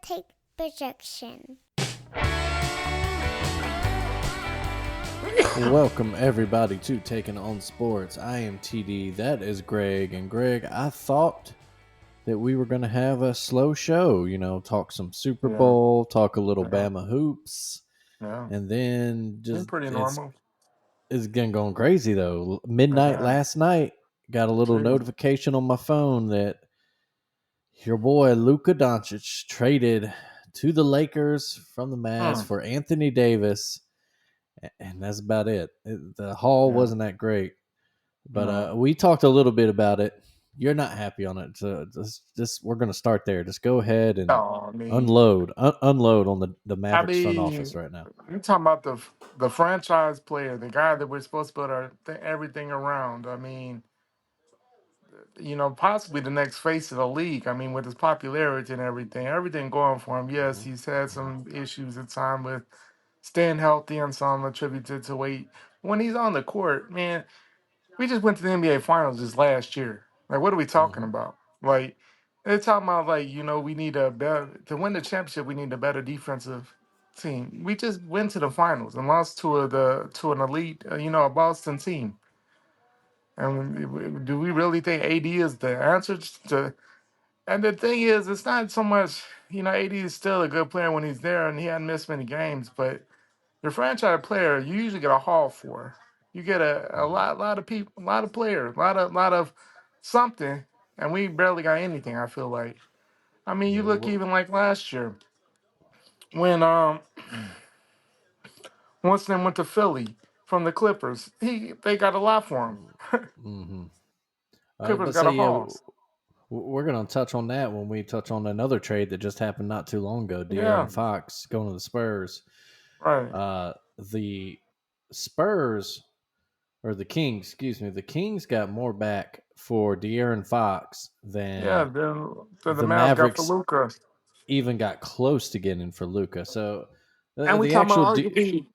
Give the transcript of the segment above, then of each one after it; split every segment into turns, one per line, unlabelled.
take projection.
Welcome everybody to Taking On Sports. I am TD. That is Greg. And Greg, I thought that we were going to have a slow show. Talk some Super Bowl, talk a little Bama hoops, and then just
pretty normal.
It's getting going crazy though. Midnight last night, got a little notification on my phone that your boy Luka Doncic traded to the Lakers from the Mavs for Anthony Davis. And that's about it. The haul wasn't that great, but we talked a little bit about it. You're not happy on it, so just we're going to start there. Just go ahead and unload on the Mavericks front office right now.
You're talking about the franchise player, the guy that we're supposed to build everything around. I mean, possibly the next face of the league. I mean, with his popularity and everything going for him. Yes, he's had some issues at time with staying healthy and some attributed to weight. When he's on the court, man, we just went to the NBA Finals just last year. Like, what are we talking about? Like, they're talking about we need a better to win the championship. We need a better defensive team. We just went to the finals and lost to an elite, a Boston team. And do we really think AD is the answer to? And the thing is, it's not so much. AD is still a good player when he's there, and he hadn't missed many games. But your franchise player, you usually get a haul for. You get a lot of people, a lot of players, a lot of something, and we barely got anything. I feel like. I mean, you look even like last year when once they went to Philly from the Clippers, they got a lot for him. Clippers got a haul.
We're going to touch on that when we touch on another trade that just happened not too long ago. De'Aaron Fox going to the Spurs.
Right.
The Spurs, or the Kings, excuse me, the Kings got more back for De'Aaron Fox than
the Mavericks got for Luka.
Even got close to getting for Luka. So,
and we talking about arguably,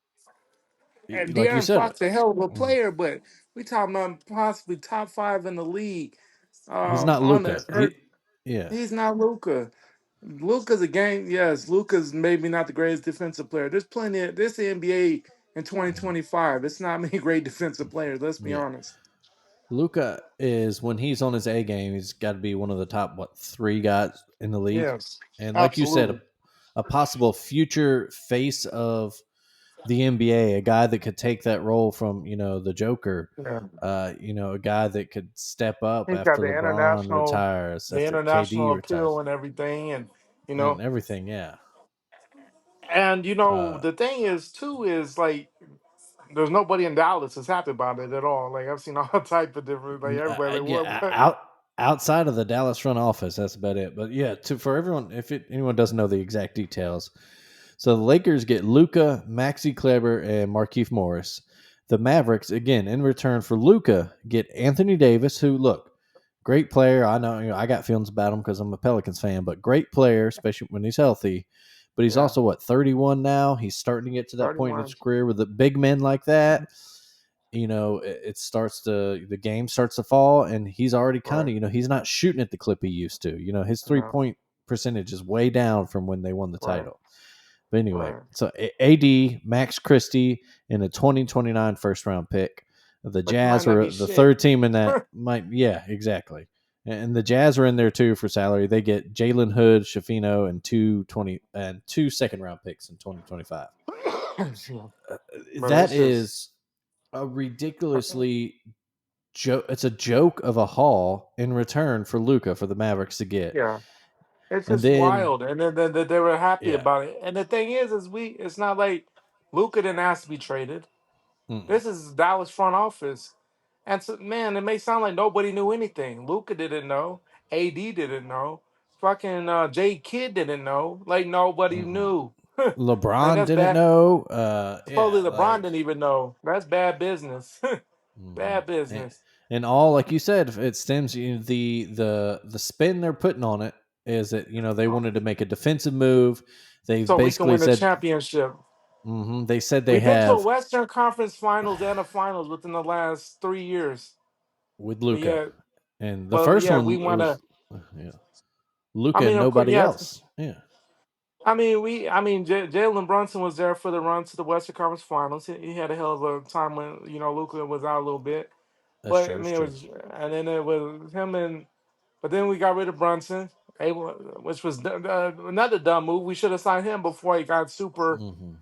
and
like
De'Aaron Fox a hell of a player, but we talking about possibly top 5 in the league.
He's not Luka.
He's not Luka. Luka's a game. Yes, Luka's maybe not the greatest defensive player. There's plenty of this NBA in 2025. It's not many great defensive players. Let's be honest.
Luka is, when he's on his A game, he's got to be one of the top 3 guys in the league.
Yes,
and like you said, a possible future face of the NBA, a guy that could take that role from the Joker. A guy that could step up after LeBron retires,
the
after
international
KD
appeal
retires,
and everything, and
and everything. Yeah.
And the thing is too is like, there's nobody in Dallas that's happy about it at all. Like, I've seen all type of different, like, everybody.
Outside of the Dallas front office, that's about it. But yeah, for everyone, if anyone doesn't know the exact details, so the Lakers get Luka, Maxi Kleber, and Markieff Morris. The Mavericks, again, in return for Luka, get Anthony Davis, who, look, great player. I know, I got feelings about him because I'm a Pelicans fan, but great player, especially when he's healthy. But he's also, 31 now? He's starting to get to that 31 point in his career with the big men like that. The game starts to fall, and he's already kind of, he's not shooting at the clip he used to. His 3-point percentage is way down from when they won the title. But anyway, so AD, Max Christie, and a 2029 first-round pick. The Jazz were the third team in that. Exactly. And the Jazz are in there too for salary. They get Jalen Hood, Shafino, and two second-round picks in 2025. That is a ridiculously it's a joke of a haul in return for Luka for the Mavericks to get.
Yeah. It's just wild, and then they were happy about it. And the thing is it's not like Luka didn't ask to be traded. This is Dallas front office, and so, man, it may sound like nobody knew anything. Luka didn't know, AD didn't know, fucking J Kidd didn't know. Like, nobody knew.
LeBron didn't know.
Supposedly LeBron didn't even know. That's bad business. Bad business.
And all, like you said, it stems the spin they're putting on it is that they wanted to make a defensive move. They basically
we can win the championship.
They said
We've been to a Western Conference Finals and a Finals within the last 3 years
with Luka, and the first one
we want to.
Luka and nobody else. Yeah.
Jalen Brunson was there for the run to the Western Conference Finals. He had a hell of a time when Luka was out a little bit,
That's
but
true.
I
That's
mean it
true.
was, and then it was him and, but then we got rid of Brunson, which was another dumb move. We should have signed him before he got super
Hmm.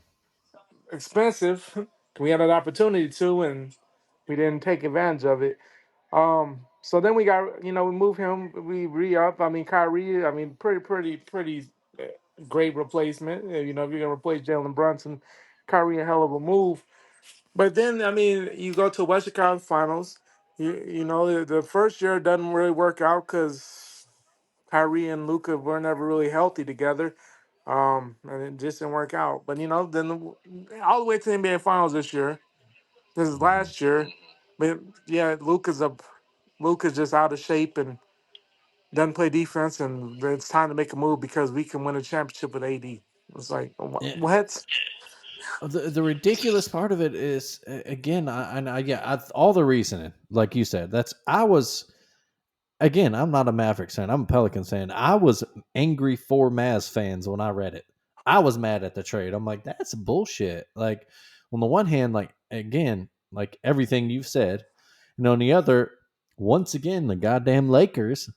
expensive. We had an opportunity to, and we didn't take advantage of it. So then we got, we moved him, we re-up. I mean, Kyrie, I mean, pretty uh, great replacement. If you're gonna replace Jalen Brunson, Kyrie a hell of a move. But then, I mean, you go to Western Conference Finals. The first year doesn't really work out because Kyrie and Luka were never really healthy together. And it just didn't work out. But then all the way to the NBA Finals this year. This is
Hmm.
last year. But yeah, Luka's just out of shape and doesn't play defense, and it's time to make a move because we can win a championship with AD. It's like what?
The ridiculous part of it is again, all the reasoning, like you said, that's I was again. I'm not a Mavericks fan. I'm a Pelicans fan. I was angry for Mavs fans when I read it. I was mad at the trade. I'm like, that's bullshit. Like on the one hand, like again, like everything you've said, and on the other, once again, the goddamn Lakers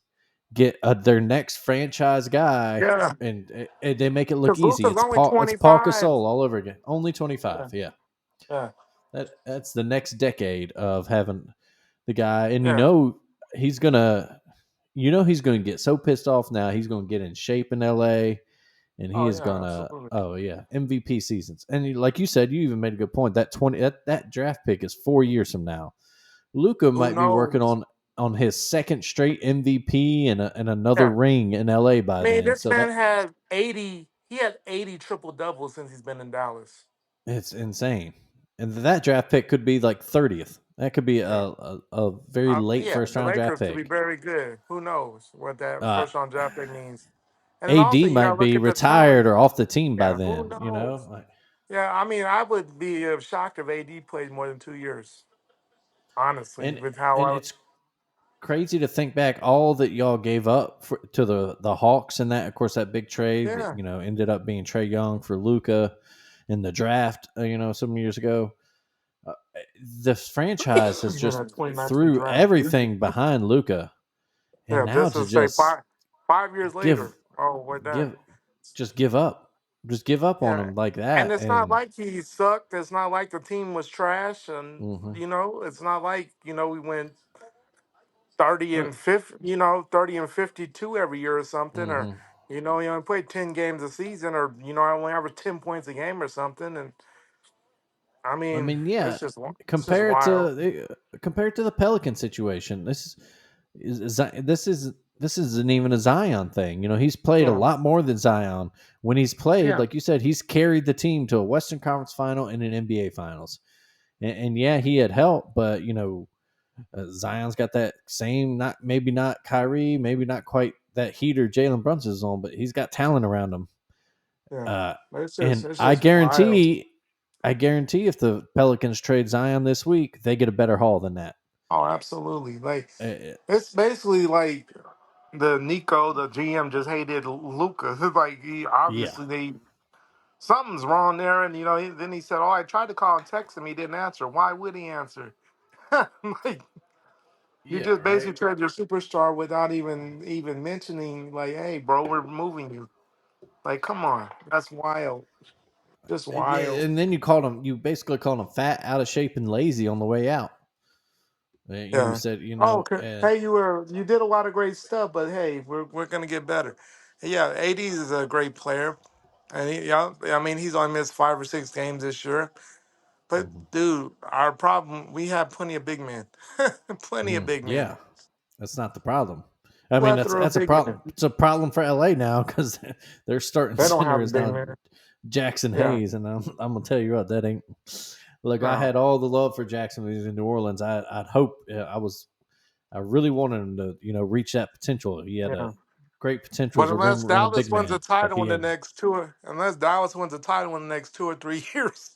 get their next franchise guy,
Yeah,
and they make it look
because
easy.
Luka's
It's
only
Paul. It's Paul
25.
Gasol all over again. Only 25.
Yeah,
Yeah,
yeah,
that's the next decade of having the guy, and
yeah.
he's gonna, he's gonna get so pissed off now. He's gonna get in shape in L.A. and he
Oh
is
yeah,
gonna,
absolutely.
oh yeah, MVP seasons. And like you said, you even made a good point. That draft pick is 4 years from now. Luca
Who
might be working
knows?
on his second straight MVP and another
Yeah.
ring in LA
I
by
mean,
then.
this
So
man
that
had 80. He had 80 triple doubles since he's been in Dallas.
it's insane. And that draft pick could be like 30th. That could be
Yeah.
a very late
Yeah,
first
the
round draft
Lakers could be
pick.
very good. Who knows what that
Uh,
first round draft pick means? And then also
AD
you gotta
might
look
be
at the talent.
retired or off the team by
Yeah, who
then.
knows? Yeah, I mean, I would be shocked if AD played more than 2 years. Honestly,
and
with how
and
I
it's crazy to think back all that y'all gave up to the Hawks and that. Of course, that big trade that
yeah,
ended up being Trey Young for Luca in the draft. Some years ago. Uh, the franchise has
yeah,
just
that 2019
threw
draft.
everything behind Luca, and
Yeah,
now
just
to
to say
just
five years
give
later, oh, we're done.
give just give up, on
Yeah,
him like
and
that,
it's not
and
like he sucked. It's not like the team was trash, and
mhm.
it's not like we went 30
But
and 50, 30 and 52 every year or something, or
mhm.
he only played 10 games a season, or I only average 10 points a game or something, and I
I
mean
mean, yeah,
it's just wild.
compared to the Pelican situation, this is this isn't even a Zion thing. He's played a
Yeah,
lot more than Zion. When he's played,
yeah,
like you said, he's carried the team to a Western Conference final and an NBA finals. And yeah, he had help, but Zion's got that same, not maybe not Kyrie, maybe not quite that heater Jalen Brunson's on, but he's got talent around him.
yeah.
Uh,
It's just
and
it's
I
just wild.
guarantee, if the Pelicans trade Zion this week, they get a better haul than that.
Oh, absolutely. Like
Uh,
it's basically like the GM just hated Luca. Like he
yeah,
obviously something's wrong there, and then he said, "Oh, I tried to call and text him. He didn't answer. Why would he answer?" Like you
yeah,
just
right.
basically trade your superstar without even mentioning, like, "Hey, bro, we're moving you." Like, come on, that's wild. Just
Yeah,
wild.
and then you basically called him fat, out of shape, and lazy on the way out. You
Yeah.
said,
Oh, okay.
and
Hey, you did a lot of great stuff, but hey, we're gonna get better. Yeah, AD is a great player, and yeah, I mean he's only missed 5 or 6 games this year. But
mhm.
dude, our problem we have plenty of big men, plenty of big men,
Yeah, that's not the problem. I mean,
plethora of
that's a
big men.
problem. It's a problem for LA now because their starting
They don't
center
have a
is
big
now
man.
Jackson
Yeah,
Hayes, and I'm gonna tell you what, that ain't. Look, I
no,
had all the love for Jackson when he was in New Orleans. I'd hope I really wanted him to reach that potential. He had a
yeah.
great potential
But
as a rim
unless
running
Dallas
big
wins a
man, but
title
he
in the
had.
next unless Dallas wins a title in the next 2 or 3 years,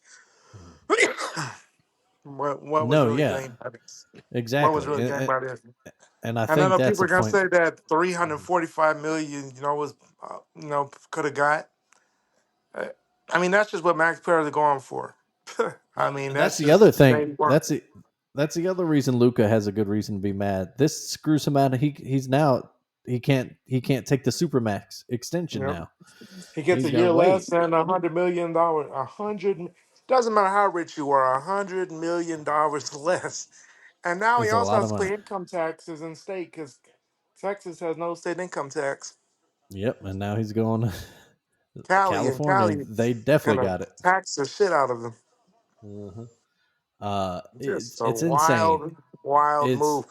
what was
No,
really
yeah,
gained by this? What was
exactly,
really gained by this?
and I
And I
think
know
that's
people
a
are gonna
point.
say that 345 million, was, could have got. I mean, that's just what max players are going for. I
Well,
mean,
that's
that's
the other
just
thing.
they work.
That's the other reason Luca has a good reason to be mad. This screws him out. He's now he can't take the supermax extension
Yep.
now.
He gets
He's
a
got to
year less
wait.
and $100 million. Doesn't matter how rich you are, $100 million less. And now he
It's a
also
lot
has
of
to
money.
pay income taxes in state because Texas has no state income tax.
Yep, and now he's going to California.
Cali
They definitely
gonna
got it.
tax the shit out of them.
Mhm.
Just a
It's insane.
wild, wild
It's
move.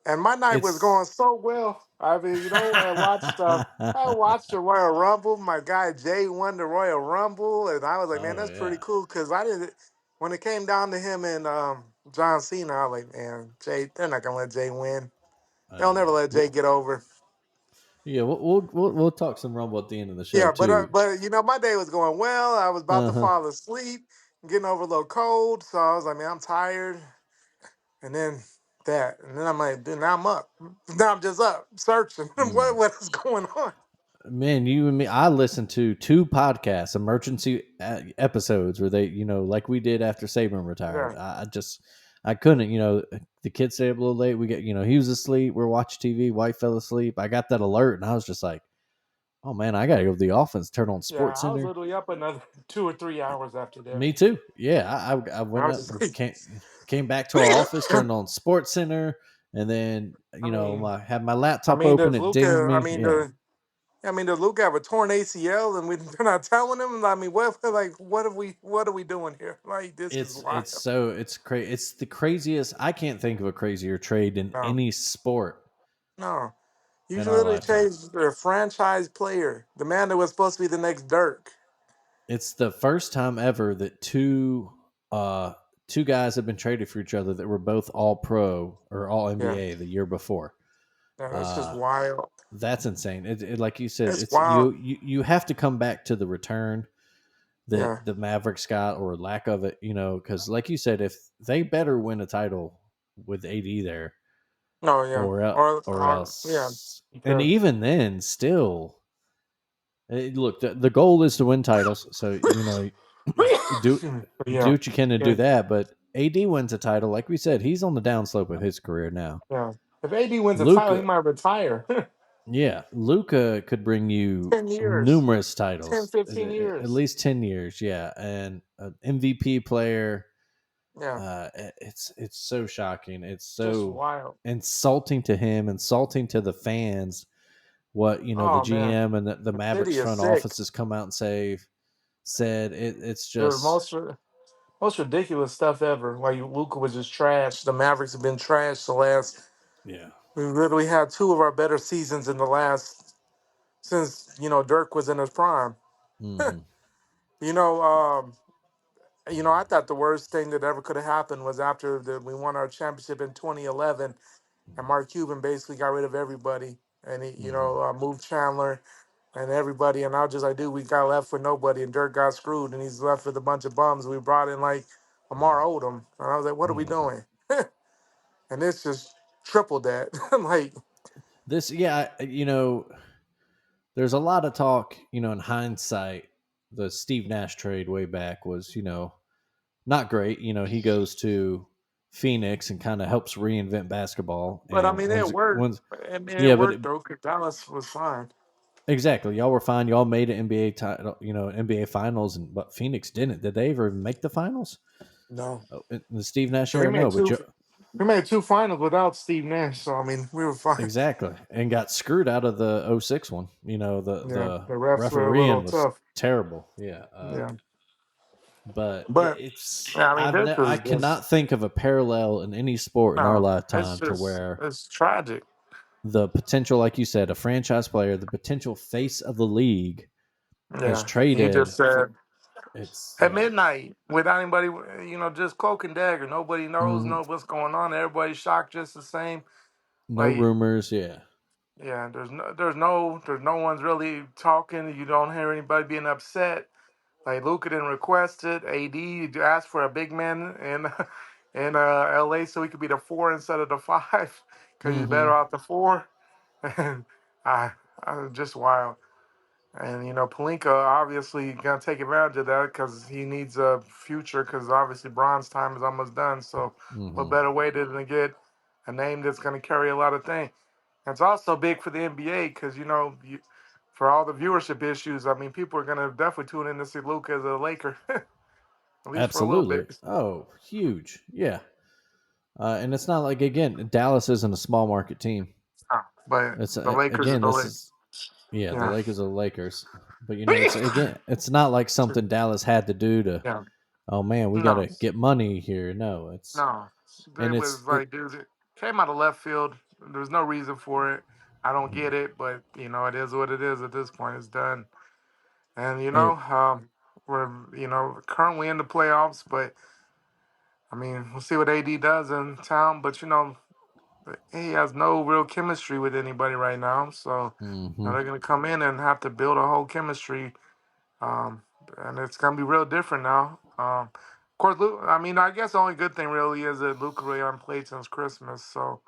And my night was
it's
going so well. I mean, I watched the Royal Rumble. My guy Jay won the Royal Rumble, and I was like, man,
oh
that's pretty
yeah.
cool. Cause I didn't when it came down to him and John Cena, I was like, man, Jay, they're not gonna let Jay win. They'll never
Yeah.
let Jay get over.
Yeah, we'll talk some Rumble at the end of the show
Yeah,
too.
but my day was going well. I was about to
Uh-huh.
fall asleep, getting over a little cold, so I was like, man, I'm tired. And then that, and then I'm like, then now I'm up. Now I'm just up searching.
Mm.
What is going on?
Man, you and me, I listened to two podcasts, emergency episodes where they, like we did after Saban retired.
Yeah,
I couldn't, the kids stayed up a little late. We get, he was asleep. We're watching TV. Wife fell asleep. I got that alert and I was just like, oh man, I got to go to the office, turn on
yeah.
Sports
I was
Center.
literally up another 2 or 3 hours after that.
Me too. Yeah. I
I
went
was
up,
just like,
came back to our office, turned on Sports Center. And then,
I mean,
had my laptop open.
does
It dinged
Luca?
me. Yeah.
Does Luca have a torn ACL, and they're not telling him? I mean, what are we doing here? Like, this is wild.
It's crazy. It's the craziest. I can't think of a crazier trade in
No,
any sport
no. You
in our
literally
lifetime.
changed their franchise player, the man that was supposed to be the next Dirk.
It's the first time ever that two guys have been traded for each other that were both all pro or all
Yeah,
NBA the year before.
yeah. That's just
Uh,
wild.
that's insane. Like you said,
It's
it's
wild.
you have to come back to the return that
Yeah.
the Mavericks got or lack of it, because like you said, if they better win a title with AD there,
No. Yeah.
or
Yeah.
else, and
Because
even then, still, look, the goal is to win titles. So do
excuse me.
do
Yeah.
what you can to do
Yeah.
that. But AD wins a title, like we said, he's on the downslope of his career now.
Yeah. If AD wins a title, he
Luca,
might retire.
yeah, Luca could bring you
10 years,
numerous
10,
titles,
15
at
years.
least 10 years, yeah, and an MVP player.
Yeah.
It's so shocking. It's
Just
so
wild.
insulting to him, insulting to the fans. What the
Oh man.
GM and the
The
Mavericks
city is
front
sick.
office has come out and said it's
The
just
most ridiculous stuff ever. Like Luka was just trash. The Mavericks have been trash the last.
yeah.
We literally had two of our better seasons in the last since Dirk was in his prime.
Hmm.
You know, I thought the worst thing that ever could have happened was after we won our championship in 2011, and Mark Cuban basically got rid of everybody, and he,
Hmm.
moved Chandler and everybody, and I was just like, dude, we got left with nobody, and Dirk got screwed, and he's left with a bunch of bums. We brought in like Amar Odom, and I was like, what are we
Hmm.
doing? And it's just tripled that. Like,
This, yeah, there's a lot of talk, in hindsight. The Steve Nash trade way back was, not great. He goes to Phoenix and kind of helps reinvent basketball
but I
and
mean, it worked.
wins.
I mean, it
Yeah, but
worked though, because Dallas was fine.
exactly, y'all were fine. Y'all made an NBA title, NBA finals, but Phoenix didn't. Did they ever make the finals?
No,
Oh, in the Steve Nash
we
era,
made
no. But
two. We made two finals without Steve Nash, so I mean, we were fine.
exactly, and got screwed out of the '06 one. The
Yeah,
the
the refs were a little
refereeing was
tough.
terrible. Yeah,
Yeah,
but
but yeah, I mean, this
I
is just
cannot think of a parallel in any sport in our
no. It's
lifetime to
just
where
it's tragic.
the potential, like you said, a franchise player, the potential face of the league, is
Yeah, he
traded
just
for.
said
It's
at
yeah.
midnight without anybody, just cloak and dagger. Nobody
Mhm.
knows what's going on. Everybody's shocked just the same.
No
Like,
rumors. Yeah.
yeah, there's no one's really talking. You don't hear anybody being upset. Like Luka didn't request it. AD asked for a big man in in LA so he could be the four instead of the five because he's better
Hmm.
off the four. And I, I just wild. And Palinka obviously gonna take advantage of that because he needs a future. Because obviously Bron's time is almost done. So, what
Mm-hmm.
better way than to get a name that's gonna carry a lot of things? And it's also big for the NBA because for all the viewership issues. I mean, people are gonna definitely tune in to see Luka as a Laker, at least for a little
Absolutely.
bit.
Oh, huge. Yeah. And it's not like, again, Dallas isn't a small market team.
But
It's
the Lakers is
again,
the
this
Lakers.
is yeah, the
Yeah.
Lakers are the Lakers, but it's again, it's not like something Dallas had to do to.
Yeah.
Oh man, we got
No.
to get money here. No,
No. They
and
was
it.
like, dude, it came out of left field. There's no reason for it. I don't get it, but it is what it is at this point. It's done. And
it
we're currently in the playoffs, but I mean, we'll see what AD does in town. But he has no real chemistry with anybody right now. So
hmm
they're gonna come in and have to build a whole chemistry, um, and it's gonna be real different now. Of course, Luke. I mean, I guess the only good thing really is that Luka really hasn't played since Christmas. So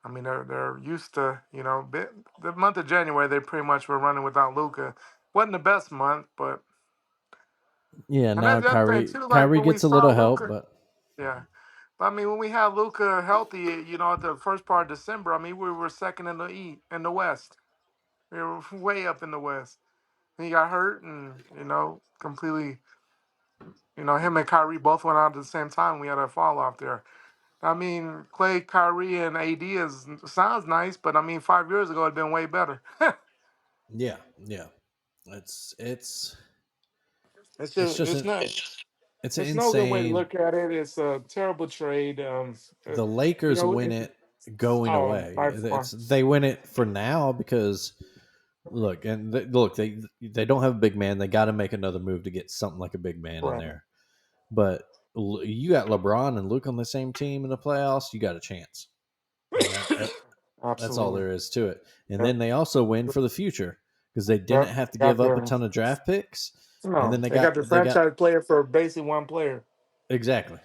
I mean, they're used to the month of January they pretty much were running without Luka. Wasn't the best month, but
Yeah,
and that's
now
the other thing
Kyrie
too. Like
Kyrie
when we
gets a
saw
little help,
Luka,
but
yeah. But I mean, when we had Luka healthy, at the first part of December, I mean, we were second in in the West. We were way up in the West. And he got hurt, and completely. Him and Kyrie both went out at the same time. We had a fall off there. I mean, Clay, Kyrie, and AD sounds nice, but I mean, 5 years ago it'd been way better.
yeah, it's it's
It's
it's
just
just
it's
an
not
it's
it's no good way to
insane.
look at it. It's a terrible trade.
The Lakers win it going away.
by far.
They win it for now because look and they don't have a big man. They got to make another move to get something like a big man in
Right.
there. But you got LeBron and Luke on the same team in the playoffs. You got a chance, and that's all
Absolutely.
there is to it. And
Yep.
then they also win for the future because they didn't
Yep.
have to give
Got
up a
their
ton of draft picks, and
no.
then
They got the
they got
franchise player for basically one player.
exactly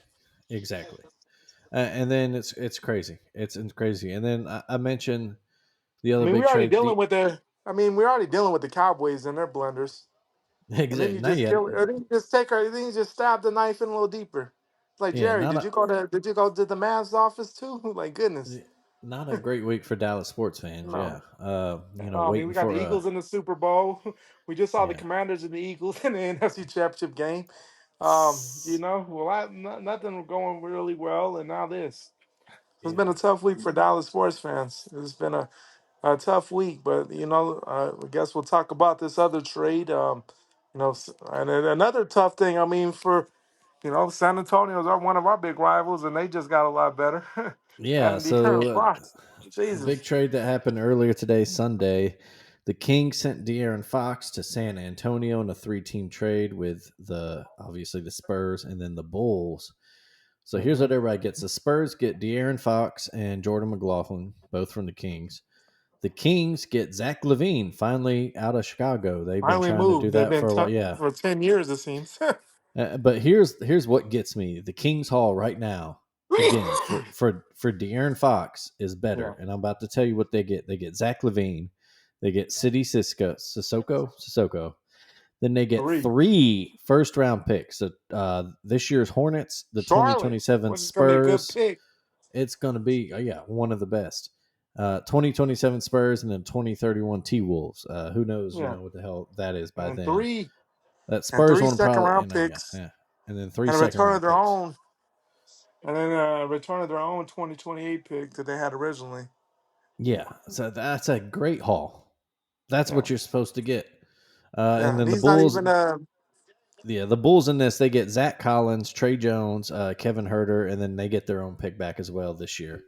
exactly. And then it's crazy. It's crazy. And then I mentioned the
I
other
mean,
big
we're already
trade.
dealing with the. I mean, we're already dealing with the Cowboys and their blunders. And then
Exactly.
you
Not
just
yet.
kill. And then you just take her. Then you just stab the knife in a little deeper. It's like
Yeah,
Jerry, did you go to the Mavs office too? Like goodness.
not a great week for Dallas sports fans.
No.
Yeah.
I mean,
Waiting
we got the
for
Eagles in the Super Bowl. We just saw the
yeah.
Commanders and the Eagles in the NFC Championship game. Well, nothing going really well, and now this. It's been
Yeah.
a tough week for Dallas sports fans. It's been a tough week, but I guess we'll talk about this other trade. And then another tough thing. I mean, for San Antonio's are one of our big rivals, and they just got a lot better.
Yeah.
Adding De'Aaron
So
Fox.
the big
Jesus.
trade that happened earlier today, Sunday, the Kings sent De'Aaron Fox to San Antonio in a 3-team trade with obviously the Spurs and then the Bulls. So here's
Hmm.
what everybody gets: the Spurs get De'Aaron Fox and Jordan McLaughlin, both from the Kings. The Kings get Zach LaVine finally out of Chicago. They've been
Finally
trying to do
moved. They've
that
been
for a while. Yeah,
for 10 years, it seems.
but here's what gets me: the Kings Hall right now, again for De'Aaron Fox is
Yeah,
better, and I'm about to tell you what they get. They get Zach LaVine, they get City Sissoko. Then they get
three.
3 first-round picks. This year's Hornets, the
Charlotte,
2027
which is going to be a good
Spurs.
pick.
It's going to be yeah, one of the best. 2027 Spurs and then 2031 T Wolves. Who knows?
Yeah,
What the hell that is by
and
then.
three
That
and
Spurs
three
one
second
probably
round
yeah
picks,
yeah, and then three
and a
second
return of
round
their
picks.
own, and then a return of their own 2028 pick that they had originally.
Yeah, so that's a great haul. That's
Yeah,
what you're supposed to get. And
yeah, and
then the
he's not
Bulls,
even
yeah, the Bulls in this they get Zach Collins, Trey Jones, Kevin Herter, and then they get their own pick back as well this year.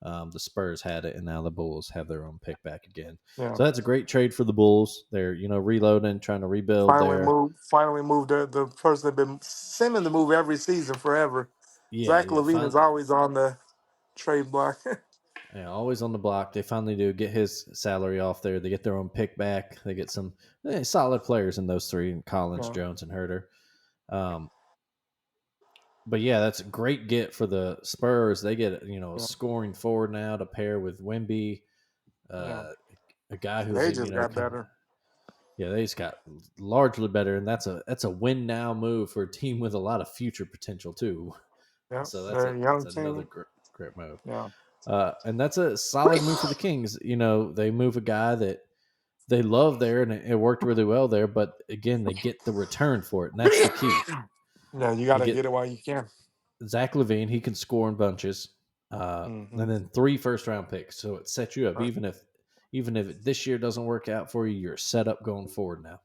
The Spurs had it, and now the Bulls have their own pick back again.
yeah.
So that's a great trade for the Bulls. They're reloading, trying to rebuild there.
Finally moved the person that been seeming to move every season forever.
Yeah,
Zach
yeah,
Levine is always on the trade block.
yeah, always on the block. They finally do get his salary off there. They get their own pick back. They get some solid players in those three: Collins,
Yeah,
Jones, and Herter. Um, but yeah, that's a great get for the Spurs. They get a
yeah,
scoring forward now to pair with Wemby,
yeah.
uh, a guy who's
They just got better.
Yeah, they just got largely better, and that's a win now move for a team with a lot of future potential too.
Yeah,
So
they're a
that's
young
another
team.
great move.
Yeah,
And that's a solid move for the Kings. They move a guy that they love there, and it worked really well there. But again, they get the return for it, and that's the key.
yeah, you got
You
to
get
get it while you can.
Zach LaVine; he can score in bunches,
Hmm.
and then 3 first-round picks. So it sets you up.
Right,
Even if this year doesn't work out for you, you're set up going forward now.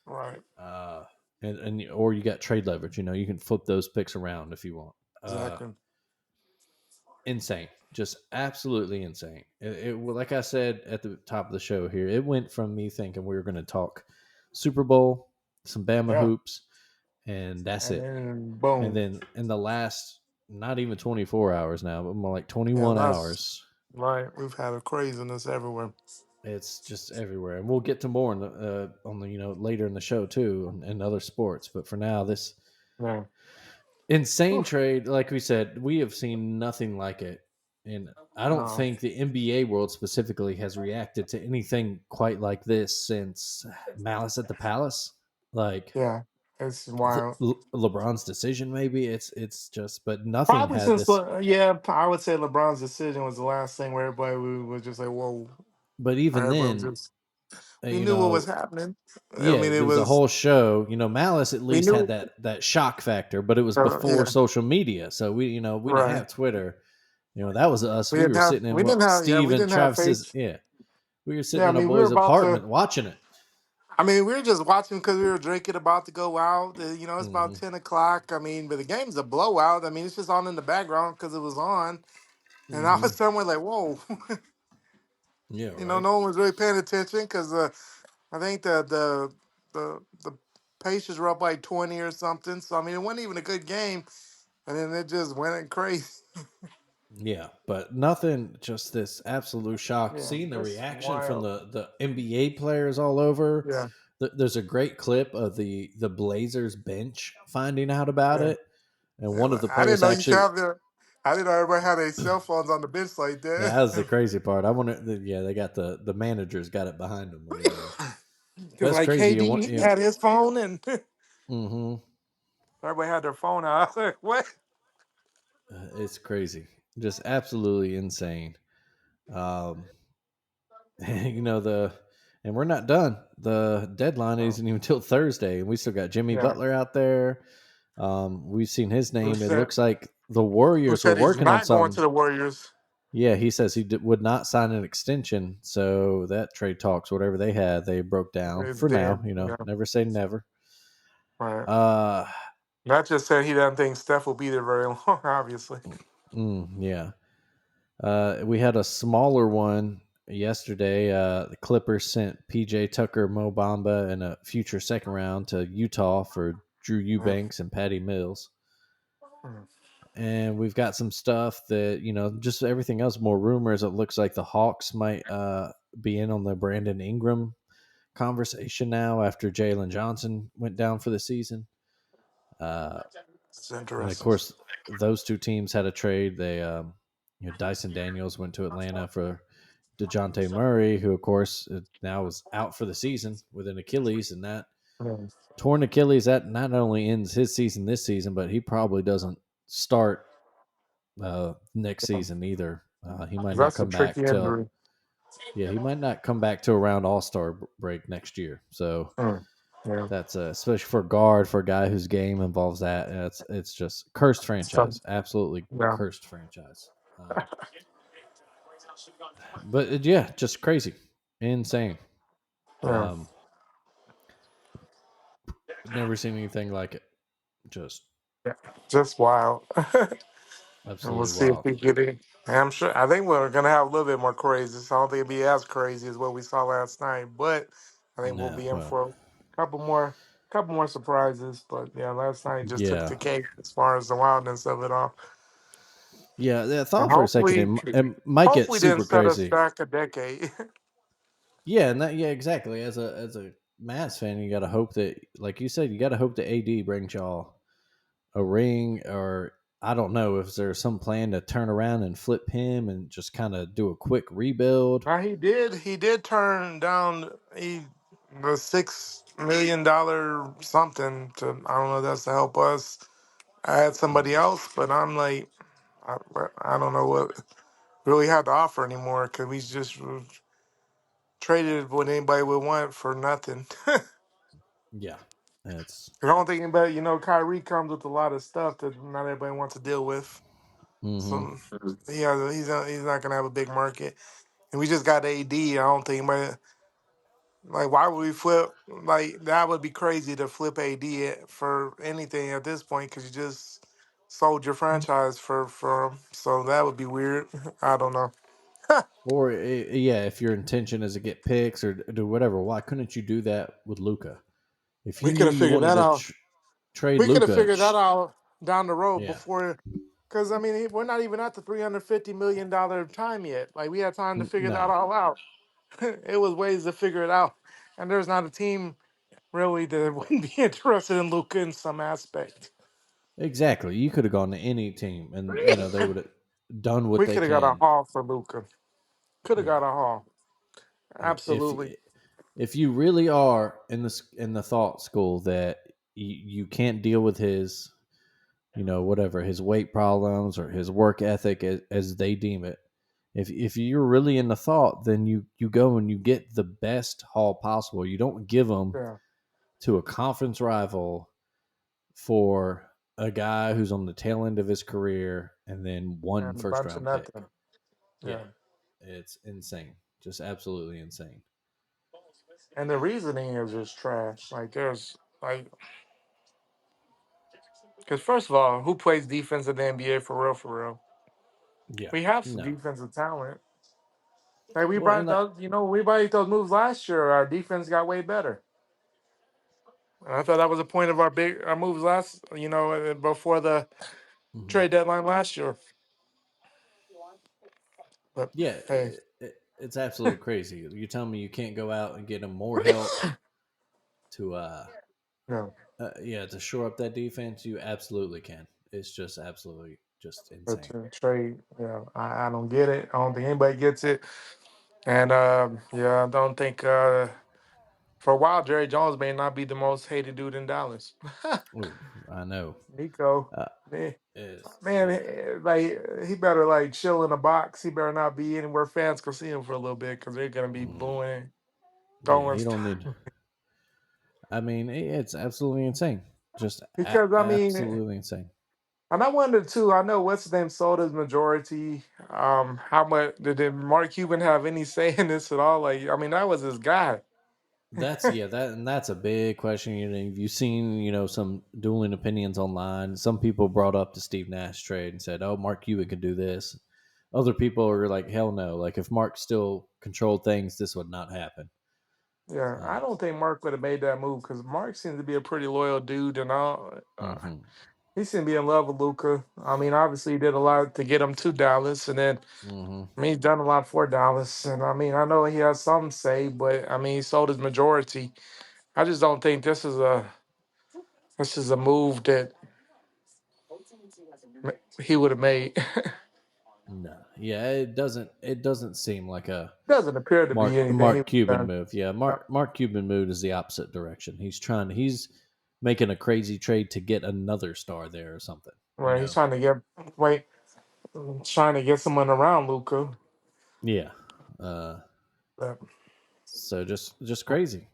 right,
Uh, and or you got trade leverage. You can flip those picks around if you want. Uh,
exactly.
insane, just absolutely insane. Like I said at the top of the show here, it went from me thinking we were going to talk Super Bowl, some Bama
Yeah,
hoops, and that's
and
it.
then
And
boom.
then in the last, not even 24 hours now, but more like
Yeah,
21
that's
hours,
right. We've had a craziness everywhere.
it's just everywhere. And we'll get to more on the later in the show too, and other sports. But for now, this
Yeah.
insane
Oof.
trade, like we said, we have seen nothing like it. And I don't
No.
think the NBA world specifically has reacted to anything quite like this since Malice at the Palace. Like
Yeah, it's wild.
LeBron's decision, maybe it's just, but nothing
Probably
had
since
this.
yeah, I would say LeBron's decision was the last thing where everybody was just like, whoa.
But even
Everybody was
then,
just
uh,
we
you
knew what was
know,
happening. I
yeah,
mean, it
there was a
was
whole show. Malice at
we
least had
knew.
that shock factor, but it was before
Yeah,
social media, so we didn't
right.
have Twitter. That was us. We were sitting in
We didn't
what
have yeah
Steve
we
and
didn't have
Travis's.
faith.
Yeah, we were sitting
Yeah, I
in a
mean we were
boy's
about to.
apartment watching it.
I mean, we were just watching because we were drinking, about to go out. It's about
Hmm.
10 o'clock. I mean, but the game's a blowout. I mean, it's just on in the background because it was on, and all of a
Hmm.
sudden we're like, whoa.
Yeah, right.
No one was really paying attention because I think the Pacers were up like 20 or something. So I mean, it wasn't even a good game, and then it just went crazy.
Yeah, but nothing. Just this absolute shock.
Yeah,
Seeing the
that's
reaction from
wild.
the NBA players all over.
Yeah,
There's a great clip of the Blazers bench finding out about
yeah.
it, and
Yeah,
one of
but
the
I didn't
players
know you could
actually.
have their. I didn't know everybody had their cell phones on the bench like that.
That was the crazy part. I wonder. Yeah, they got the managers got it behind them when they.
Because
That's
like
crazy. You
KD,
want
he had his phone, and
Mm-hmm.
everybody had their phone out. I was like, what?
It's crazy. Just absolutely insane. Um, the and we're not done. The deadline
Oh,
isn't even until Thursday, and we still got Jimmy
yeah.
Butler out there. We've seen his
Who
name. It
said?
looks like the
Who
Warriors were
said he's
working on
not going to
something.
the Warriors?
Yeah, he says he would not sign an extension. So that trade talks, whatever they had, they broke down
It's
for now.
dead. Yeah,
Never say never.
right.
Uh,
Not just said he doesn't think Steph will be there very long. Obviously.
yeah. We had a smaller one yesterday. The Clippers sent PJ Tucker, Mo Bamba, and a future second round to Utah for Drew
Yeah.
Eubanks and Patty Mills.
Mm.
And we've got some stuff that, just everything else, more rumors. It looks like the Hawks might be in on the Brandon Ingram conversation now after Jalen Johnson went down for the season. Uh,
It's
and of
interesting.
course, those two teams had a trade. Dyson Daniels went to Atlanta for DeJounte Murray, who, of course, now is out for the season with an Achilles. And that
Mm.
torn Achilles, that not only ends his season this season, but he probably doesn't start next
Yeah.
season either. He might not
That's a
come
tricky
back till,
injury.
yeah, he might not come back to around All Star break next year. So
Mm. Yeah.
that's especially for a guard, for a guy whose game involves that. It's just cursed
So,
franchise, absolutely
yeah.
cursed franchise. But yeah, just crazy, insane.
Yeah.
Um, never seen anything like it. Just
Yeah. Just wild. And we'll
absolutely
see if
wild.
we get it. I'm sure. I think we're gonna have a little bit more crazy. So I don't think it'll be as crazy as what we saw last night. But I think we'll
No,
be in
well,
for a couple more surprises. But yeah, last night just took
yeah,
the cake as far as the wildness of it all.
yeah. I
And
thought for a second it might get
hopefully didn't
super
set us
crazy.
back a decade.
Yeah, and yeah, exactly. As a Mavs fan, you got to hope that, like you said, you got to hope that AD brings y'all a ring, or I don't know if there's some plan to turn around and flip him and just kind of do a quick rebuild.
Now he did turn down. He the $6 million something to, I don't know if that's to help us add somebody
Mhm.
else, but I'm like, I, I don't know what really have to offer anymore because we just traded what anybody would want for nothing.
Yeah, it's.
I don't think anybody, Kyrie comes with a lot of stuff that not everybody wants to deal with.
Hmm.
So he's not gonna have a big market, and we just got AD. I don't think anybody like why would we flip like that would be crazy to flip AD for anything at this point because you just sold your franchise for him. So that would be weird. I don't know.
Or yeah, if your intention is to get picks or do whatever, why couldn't you do that with Luca? If you
We could
knew
have
you
figured
wanted
that
to
out.
trade
We could have
Luca,
figured that out down the road
yeah,
before, because I mean we're not even at the $350 million time yet. Like we had time to figure that
no,
all out. It was ways to figure it out, and there's not a team really that wouldn't be interested in Luca in some aspect.
exactly. You could have gone to any team, and they would have done what
We
they
could have got a
can.
haul for Luca. Could have
Yeah,
got a haul.
if
Absolutely.
if you really are in the thought school that you can't deal with his whatever his weight problems or his work ethic as they deem it. If you're really in the thought, then you go and you get the best haul possible. You don't give them
Yeah.
to a conference rival for a guy who's on the tail end of his career and then one
And a
first
bunch of
round pick.
nothing.
Yeah,
Yeah.
it's insane, just absolutely insane.
And the reasoning is just trash. Like there's like because first of all, who plays defense in the NBA for real? For real,
Yeah,
we have some
no.
defensive talent. Like we
Well,
brought
and like,
those, we brought those moves last year. Our defense got way better. And I thought that was the point of our moves last, before the
mhm.
trade deadline last year. But
Yeah,
hey,
it's absolutely crazy. You tell me you can't go out and get him more help to
yeah,
yeah, to shore up that defense, you absolutely can. It's just absolutely just
but
insane.
to trade, I don't get it. I don't think anybody gets it. And yeah, I don't think for a while Jerry Jones may not be the most hated dude in Dallas.
Ooh, I know.
Nico,
Uh,
man,
is
man,
yeah.
like he better like chill in the box. He better not be anywhere fans can see him for a little bit because they're gonna be
Mm,
booing,
yeah,
throwing
he don't
stuff.
need. I mean, it's absolutely insane. Just
Because I mean,
absolutely insane.
and I wonder too. I know what's his name sold his majority. How much did Mark Cuban have any say in this at all? Like, I mean, that was his guy.
That's yeah, that's a big question. You've seen some dueling opinions online. Some people brought up the Steve Nash trade and said, "Oh, Mark Cuban could do this." Other people are like, "Hell no!" Like if Mark still controlled things, this would not happen.
Yeah, I
Uh,
don't think Mark would have made that move because Mark seems to be a pretty loyal dude, and all.
hmm
He seemed to be in love with Luca. I mean, obviously he did a lot to get him to Dallas, and then
hmm
I mean he's done a lot for Dallas. And I mean, I know he has some say, but I mean he sold his majority. I just don't think this is a move that he would have made.
No, yeah, it doesn't seem like a
Doesn't appear to be anything he
Mark
would have
Cuban
done.
move. Yeah, Mark Cuban move is the opposite direction. He's making a crazy trade to get another star there or something.
Right, he's wait, trying to get someone around Luca.
Yeah. Uh,
But,
so just crazy.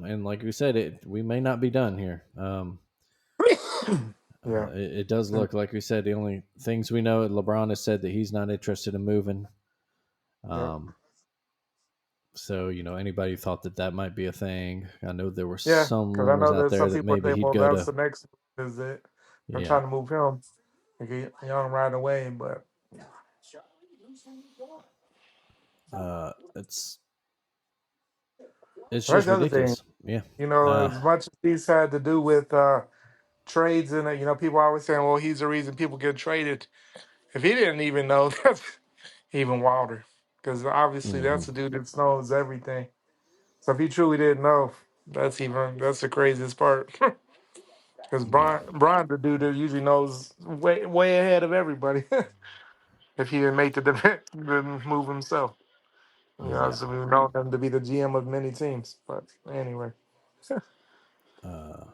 And like we said, we may not be done here.
yeah,
It does look like we said the only things we know. LeBron has said that he's not interested in moving.
yeah,
Um, so anybody thought that might be a thing. I know there were
yeah.
some
Because I
rumors
know
out
there's
there
some
that
people
maybe
say,
he'd
well,
go
that's
to.
the next visit. I'm
Yeah,
trying to move him and get young right away. But
it's
that's
just
the other thing.
ridiculous. Yeah.
As much as he's had to do with trades and people always saying, well, he's the reason people get traded. If he didn't even know, that's even wilder. Because obviously
hmm
that's the dude that knows everything. So if he truly didn't know, that's the craziest part. Because
Yeah.
Brian, the dude that usually knows way ahead of everybody. If he didn't make the move himself. Yeah,
Yeah.
so we've known him to be the GM of many teams. But anyway,
Uh,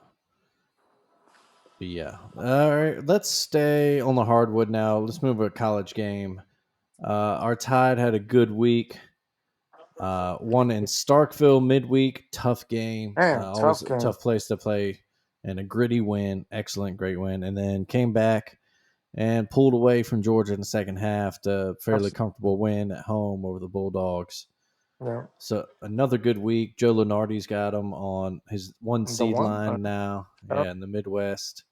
but yeah. All right. Let's stay on the hardwood now. Let's move to a college game. Our Tide had a good week. One in Starkville midweek, tough game.
man,
Always
tough
a
game.
tough place to play, and a gritty win, excellent, great win. And then came back and pulled away from Georgia in the second half to fairly
Abs-
comfortable win at home over the Bulldogs.
Yeah,
So another good week. Joe Lunardi's got him on his one
the
seed
one.
line now.
Yep.
Yeah, in the Midwest,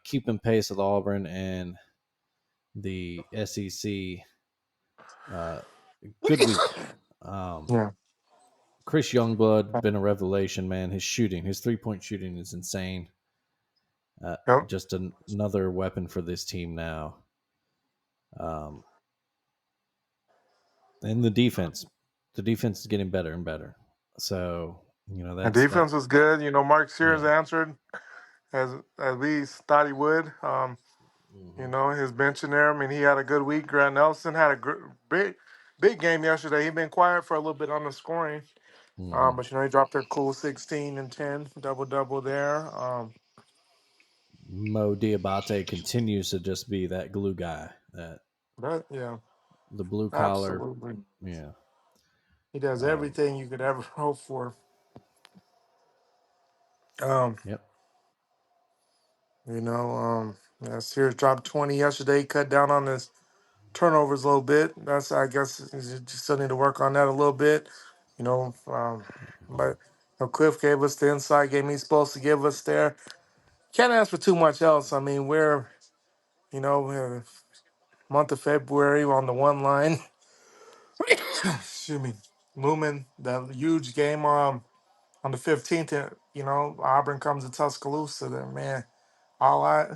keeping pace with Auburn and the SEC. Uh, good week. Um,
Yeah.
Chris Youngblood been a revelation, man. His shooting, his 3-point shooting is insane.
Yep.
Just another weapon for this team now. Um, and the defense is getting better and better. So
The
that's that.
defense was good. Mark Sears
Yeah.
answered as we thought he would.
Hmm.
His bench in there. I mean, he had a good week. Grant Nelson had a big game yesterday. He'd been quiet for a little bit on the scoring.
Hmm.
But he dropped a cool 16 and 10, double there.
Mo Diabate continues to just be that glue guy, that
But yeah,
the blue collar.
absolutely.
Yeah.
He does
Um,
everything you could ever hope for. Um,
yep.
you know, yeah, Sears dropped 20 yesterday, cut down on his turnovers a little bit. That's I guess you just still need to work on that a little bit. You know, but Cliff gave us the inside game he's supposed to give us there. Can't ask for too much else. I mean, we're month of February on the one line. Excuse me, looming the huge game on the 15th. Auburn comes to Tuscaloosa. Then man,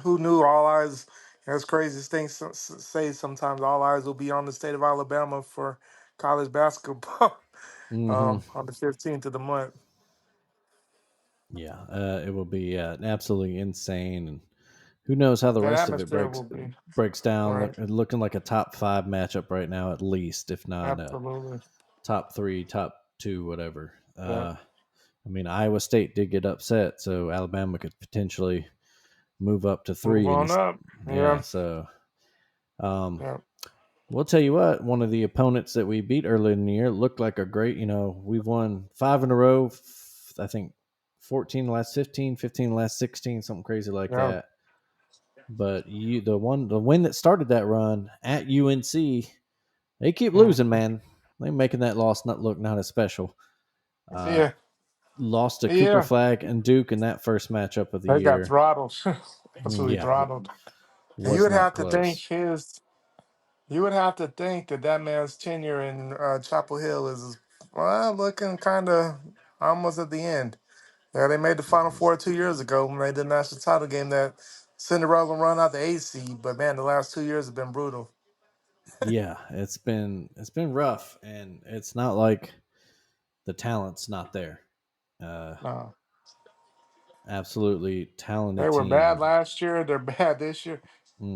who knew all eyes. That's craziest thing say sometimes all eyes will be on the state of Alabama for college basketball
Hmm.
on the 15th of the month.
Yeah. It will be absolutely insane, and who knows how the
That
rest of it
atmosphere
breaks
will be
breaks down.
right.
Looking like a top five matchup right now, at least, if not
Absolutely.
top three, top two, whatever.
Yeah.
I mean, Iowa State did get upset, so Alabama could potentially move up to
Move
three in
on
this.
up.
Yeah,
Yeah.
so um,
Yeah.
we'll tell you what. One of the opponents that we beat early in the year looked like a great. We've won 5 in a row. I think 14 the last 15, 15 the last 16, something crazy like
Yeah.
that. But the win that started that run at UNC, they keep losing,
Mhm.
man. They're making that loss not look not as special. Uh,
Yeah.
Lost to Cooper
Yeah.
Flag and Duke in that first matchup of the
They got
year.
throttled. Absolutely
Yeah,
throttled. And you
was
would
not
have to think
close.
that man's tenure in Chapel Hill is looking kind of almost at the end. Yeah, they made the Final Four 2 years ago when they did the national title game. That Cinderella run out the eighth seed, but man, the last 2 years have been brutal.
Yeah, it's been rough, and it's not like the talent's not there. Uh,
No,
Absolutely
they
talented
were bad
team.
last year. They're bad this year.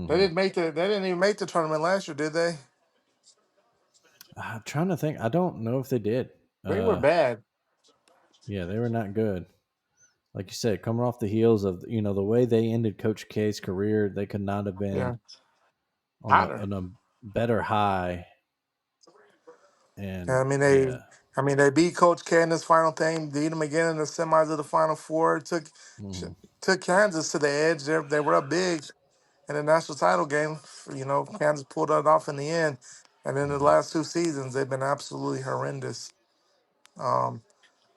They
Hmm.
didn't make the. They didn't even make the tournament last year, did they?
I'm trying to think. I don't know if they did.
They were
Uh,
bad.
yeah, they were not good. Like you said, coming off the heels of the way they ended Coach K's career, they could not have been
Yeah, hotter.
on a better high.
Yeah,
And
I mean they.
yeah,
I mean they beat Coach K in this final thing. Beat them again in the semis of the Final Four.
mhm,
Took Kansas to the edge. They were up big in the national title game. Kansas pulled it off in the end. And in the
mhm,
last 2 seasons, they've been absolutely horrendous. Um,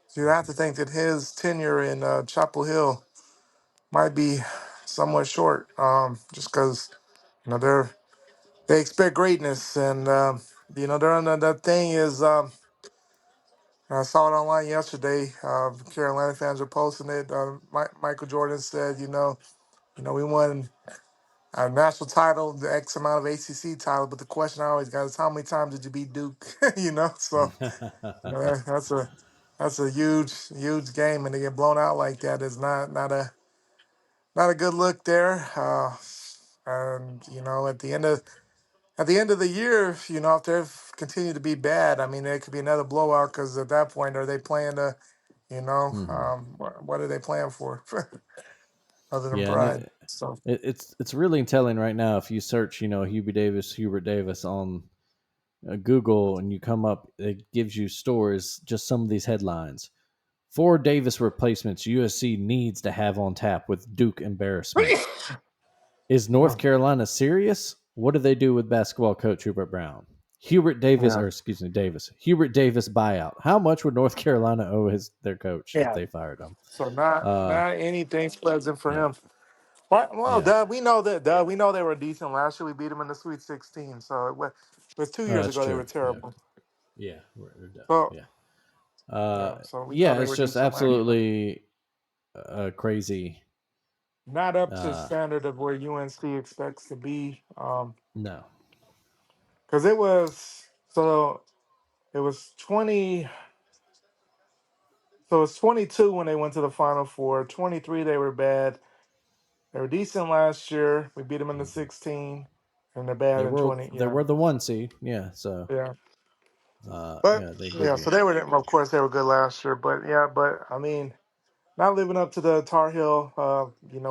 so you have to think that his tenure in Chapel Hill might be somewhat short, just because they expect greatness, and they're on that thing is. I saw it online yesterday. Carolina fans are posting it. Michael Jordan said, we won a national title, the X amount of ACC title, but the question I always got is how many times did you beat Duke? So that's a huge game, and to get blown out like that is not a good look there. And at the end of at the end of the year, if they continue to be bad, I mean, it could be another blowout because at that point, are they playing to,
Hmm.
what are they playing for other than
Yeah, and
pride? So,
it's really telling right now. If you search, Hubert Davis on Google, and you come up, it gives you stories. Just some of these headlines: 4 Davis replacements USC needs to have on tap with Duke embarrassment. Is North
oh,
Carolina serious? What do they do with basketball coach Hubert Brown?
yeah,
Davis. Hubert Davis buyout. How much would North Carolina owe their coach if
yeah.
they fired him?
So not
Uh,
not anything pleasant for
yeah,
him. Well,
yeah.
Dad, we know that. Dad, we know they were decent last year. We beat them in the Sweet 16. So it was 2 years
That's
ago they
true.
were
Yeah,
terrible.
yeah, we're done.
So
Yeah.
yeah, so we know
Yeah.
they
It's
were
just
decent last year.
absolutely crazy.
Not up to
Uh,
standard of where UNC expects to be.
no,
Because it was 20. So it's 22 when they went to the Final Four. 23 they were bad. They were decent last year. We beat them in the 16, and they're bad in 20.
they
Yeah,
were the 1 seed. Yeah. So,
yeah. But
yeah, they did
yeah, so
good.
they were. Of course, they were good last year. But yeah, but I mean, not living up to the Tar Heel,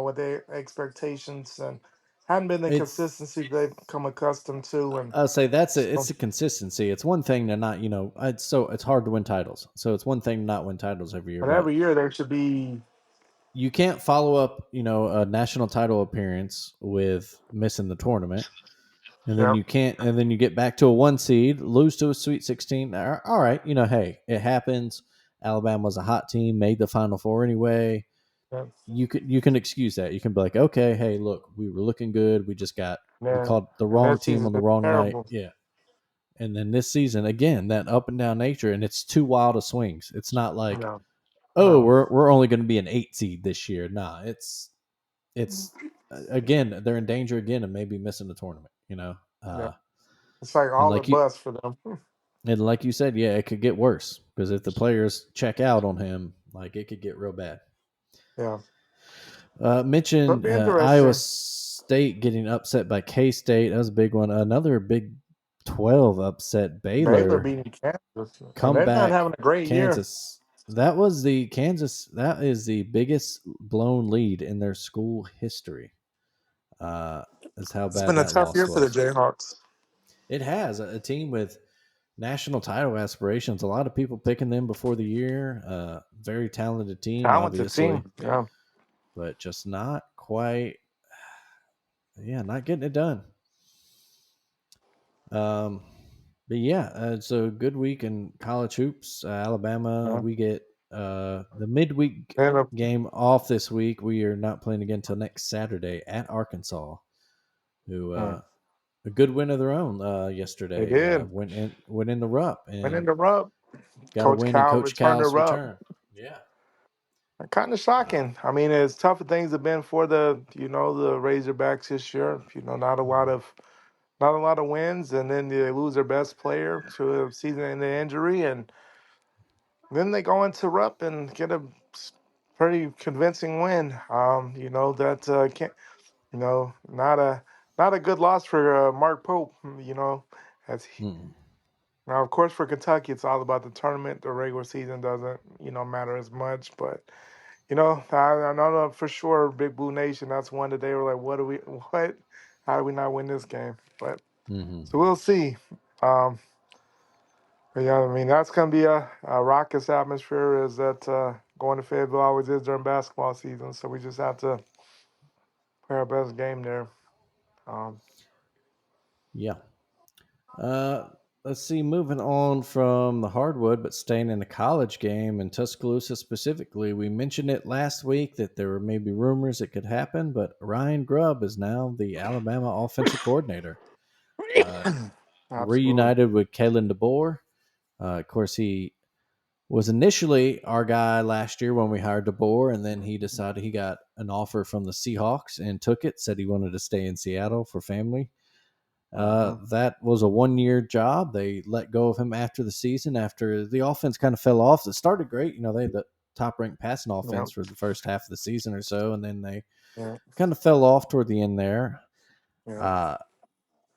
what their expectations and hadn't been the
It's
consistency they've come accustomed to. And
I'll say it's
so,
a consistency. It's one thing to not, it's hard to win titles. So it's one thing to not win titles every year,
but
but
every year they should be.
you can't follow up, a national title appearance with missing the tournament. And then
Yep.
you can't, and then you get back to a 1 seed, lose to a Sweet 16. All right, hey, it happens. Alabama was a hot team, made the Final Four anyway.
Yep.
You can excuse that. You can be like, okay, hey, look, we were looking good. We
Man,
called the
and
wrong
that
team
season's
on the
been
wrong night.
terrible.
Yeah. And then this season, again, that up and down nature, and it's too wild of swings. It's not like,
No,
oh,
no.
we're only going to be an 8 seed this year. Nah, it's again, they're in danger again of maybe missing the tournament.
Yeah, it's like
And
all or
like you
bust for them.
and like you said, yeah, it could get worse because if the players check out on him, like it could get real bad.
Yeah, so it'll
Mentioned
be
Iowa
interesting.
State getting upset by K State. That was a big one. Another Big 12 upset.
Baylor
Baylor
beating Kansas, and they're not
comeback.
having a great year.
Kansas. That is the biggest blown lead in their school history. Uh, is how
It's
bad
been a
that
tough
loss
year for the
was.
Jayhawks.
It has a team with national title aspirations. A lot of people picking them before the year. Very talented team,
Talented
obviously,
team. Yeah,
but just not quite. Yeah, not getting it done. Um, but yeah, it's a good week in college hoops. Alabama,
yeah.
we get the midweek
And
game off this week. We are not playing again until next Saturday at Arkansas, who a good win of their own
they
yesterday.
did
Went in the Rupp
win in
and
the rub.
got a
Coach
win in
Cal
Coach
returned the
Cal's
rub.
return. Yeah.
Kind of
Uh,
shocking. I mean, as tough as things have been for the Razorbacks this year. Not a lot of wins, and then they lose their best player to a season-ending injury, and then they go into Rupp and get a pretty convincing win. That can't, not a good loss for Mark Pope. As
mm,
now, of course, for Kentucky, it's all about the tournament. The regular season doesn't, matter as much. But I know for sure, Big Blue Nation. That's one that they were like, "What do we? What? How do we not win this game?" But
hmm
so we'll see. Um, but yeah, I mean, that's gonna be a raucous atmosphere. Is that going to Fayetteville always is during basketball season? So we just have to play our best game there. Um,
Yeah. Uh, let's see. Moving on from the hardwood, but staying in the college game in Tuscaloosa specifically, we mentioned it last week that there were maybe rumors it could happen, but Ryan Grubb is now the Alabama offensive coordinator. Uh,
Absolutely.
Reunited with Kalen DeBoer. Of course, he was initially our guy last year when we hired DeBoer, and then he decided he got an offer from the Seahawks and took it. Said he wanted to stay in Seattle for family.
Uh-huh.
That was a 1 year job. They let go of him after the season, after the offense kind of fell off. It started great. They had the top ranked passing
Yeah.
offense for the first half of the season or so, and then they
Yeah.
kind of fell off toward the end there.
Yeah.
Uh,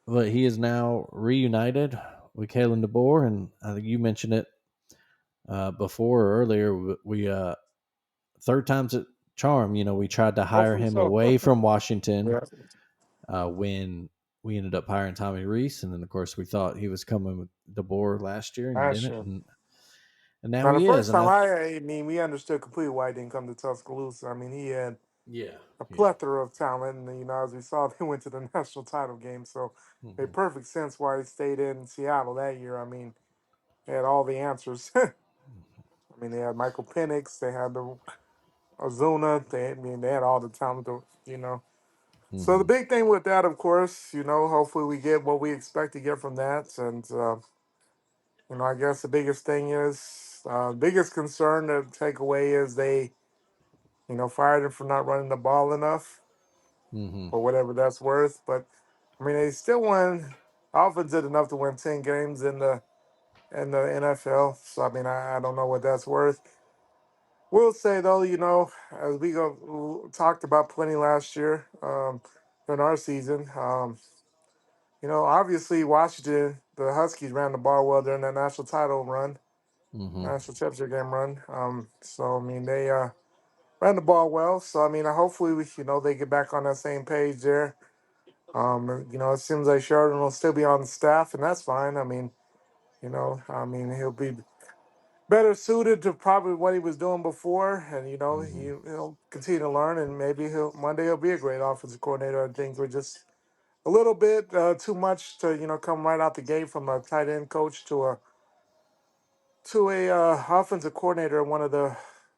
but he is now reunited with Kalen DeBoer, and I think you mentioned it before or earlier. We third time's a charm. You know, we tried to hire
Hopefully
him
so.
away from Washington
Yeah,
when we ended up hiring Tommy Reese, and then of course we thought he was coming with DeBoer last year, and he
last
didn't,
year.
and now
Now the
he is.
first
And
time I mean, we understood completely why he didn't come to Tuscaloosa. I mean, he had
yeah,
a
yeah,
plethora of talent, and as we saw, they went to the national title game, so it
hmm
made perfect sense why he stayed in Seattle that year. I mean, they had all the answers. I mean, they had Michael Penix, they had the Ozuna, they had all the talent, So the
hmm
big thing with that, of course, hopefully we get what we expect to get from that, and I guess the biggest thing is, biggest concern to take away is they, fired him for not running the ball enough
hmm
or whatever that's worth. But I mean, they still won. Offense did enough to win 10 games in the NFL. So I mean, I don't know what that's worth. We'll say though, as we talked about plenty last year in our season. Obviously Washington, the Huskies ran the ball well during that national title run,
hmm
national championship game run. So I mean, they ran the ball well. So I mean, hopefully they get back on that same page there. It seems like Sheridan will still be on the staff, and that's fine. He'll be better suited to probably what he was doing before, and
hmm
he'll continue to learn, and maybe he'll be a great offensive coordinator. I think we're just a little bit too much to come right out the gate from a tight end coach to a offensive coordinator in one of the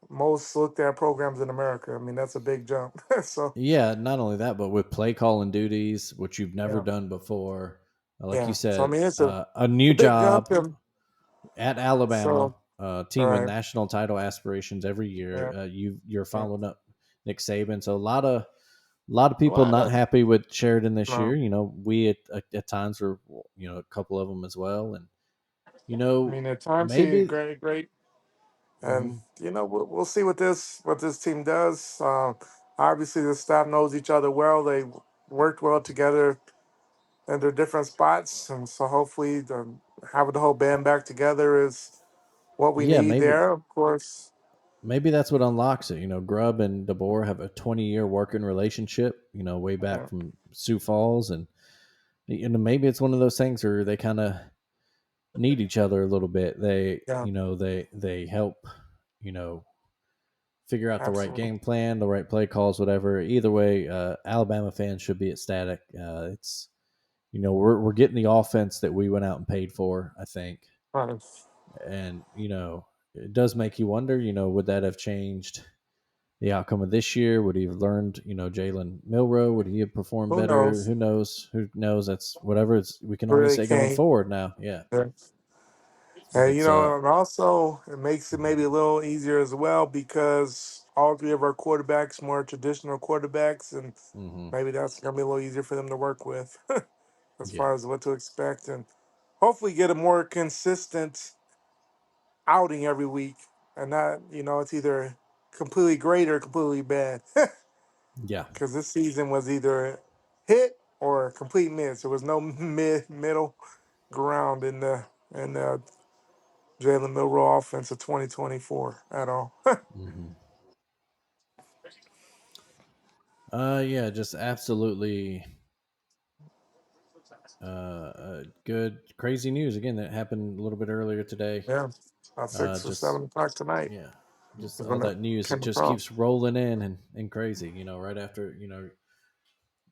most looked at programs in America. I mean, that's a big jump. So
Yeah, not only that, but with play calling duties, which you've never
yeah,
done before. Like you
yeah. So I
said,
mean, it's
a
a
new
big jump,
job
and
at Alabama,
so all
team with
right,
national title aspirations every
yeah,
year. You're
yeah.
following up Nick Saban, so a lot of
A
people
lot
not
of
happy with Sheridan this year.
no.
You know, we at times were, a couple of them as well, and
I mean, at times he
maybe.
great, great, and
hmm
we'll see what this team does. Obviously, the staff knows each other well. They worked well together in their different spots, and so hopefully, having the whole band back together is what we
Yeah,
need
maybe
there. Of course,
that's what unlocks it. You know, Grubb and DeBoer have a 20-year working relationship. You know, way back
yeah,
from Sioux Falls, and maybe it's one of those things where they kind of need each other a little bit. They,
yeah,
they help, you know, figure out the right
absolutely.
game plan, the right play calls, whatever. Either way, Alabama fans should be ecstatic. It's we're getting the offense that we went out and paid for, I think,
Right.
and it does make you wonder. Would that have changed the outcome of this year? Would he have learned? Jalen Milroe, would he have performed
Who
better?
knows?
Who knows? Who knows? That's whatever. We can only
Really
say going
can't.
forward now. Yeah,
Yeah.
but
And
it's
and also it makes it maybe a little easier as well because all three of our quarterbacks more traditional quarterbacks, and
hmm
maybe that's gonna be a little easier for them to work with as
yeah,
far as what to expect, and hopefully get a more consistent outing every week, and not it's either completely great or completely bad.
yeah.
Because this season was either hit or complete miss. There was no middle ground in the Jalen Milroe offense of 2024 at all.
hmm yeah, just absolutely good, crazy news again that happened a little bit earlier today.
Yeah, about six or
Just
7 o'clock tonight
yeah, just
is
all
when that
that news. It
came
just
across.
keeps rolling in and crazy. Right after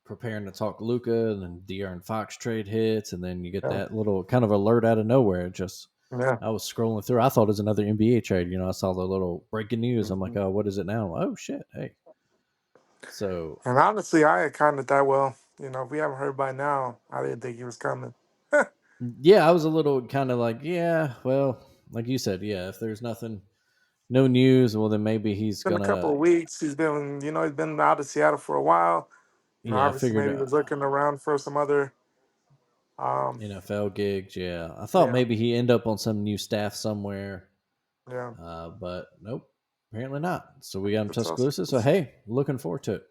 preparing to talk Luka, and then De'Aaron Fox trade hits, and then you get
Yeah,
that little kind of alert out of nowhere. Just
yeah.
I was scrolling through. I thought it was another NBA trade. I saw the little breaking news. I'm like,
Mhm.
oh, what is it now? Oh shit, hey. So
And honestly, I had kind of thought, well, if we haven't heard by now, I didn't think he was coming.
yeah, I was a little kind of like, yeah, well, like you said, yeah, if there's nothing, no news, well, then maybe he's
Been a couple
gonna,
of weeks. He's been out of Seattle for a while.
yeah, I
Obviously,
figured
maybe he was looking around for some other. Um,
NFL gigs. Yeah, I thought
yeah,
maybe he end up on some new staff somewhere,
yeah.
but nope, apparently not. So we got him
The
Tuscaloosa. So
Tuscans.
hey, looking forward to it.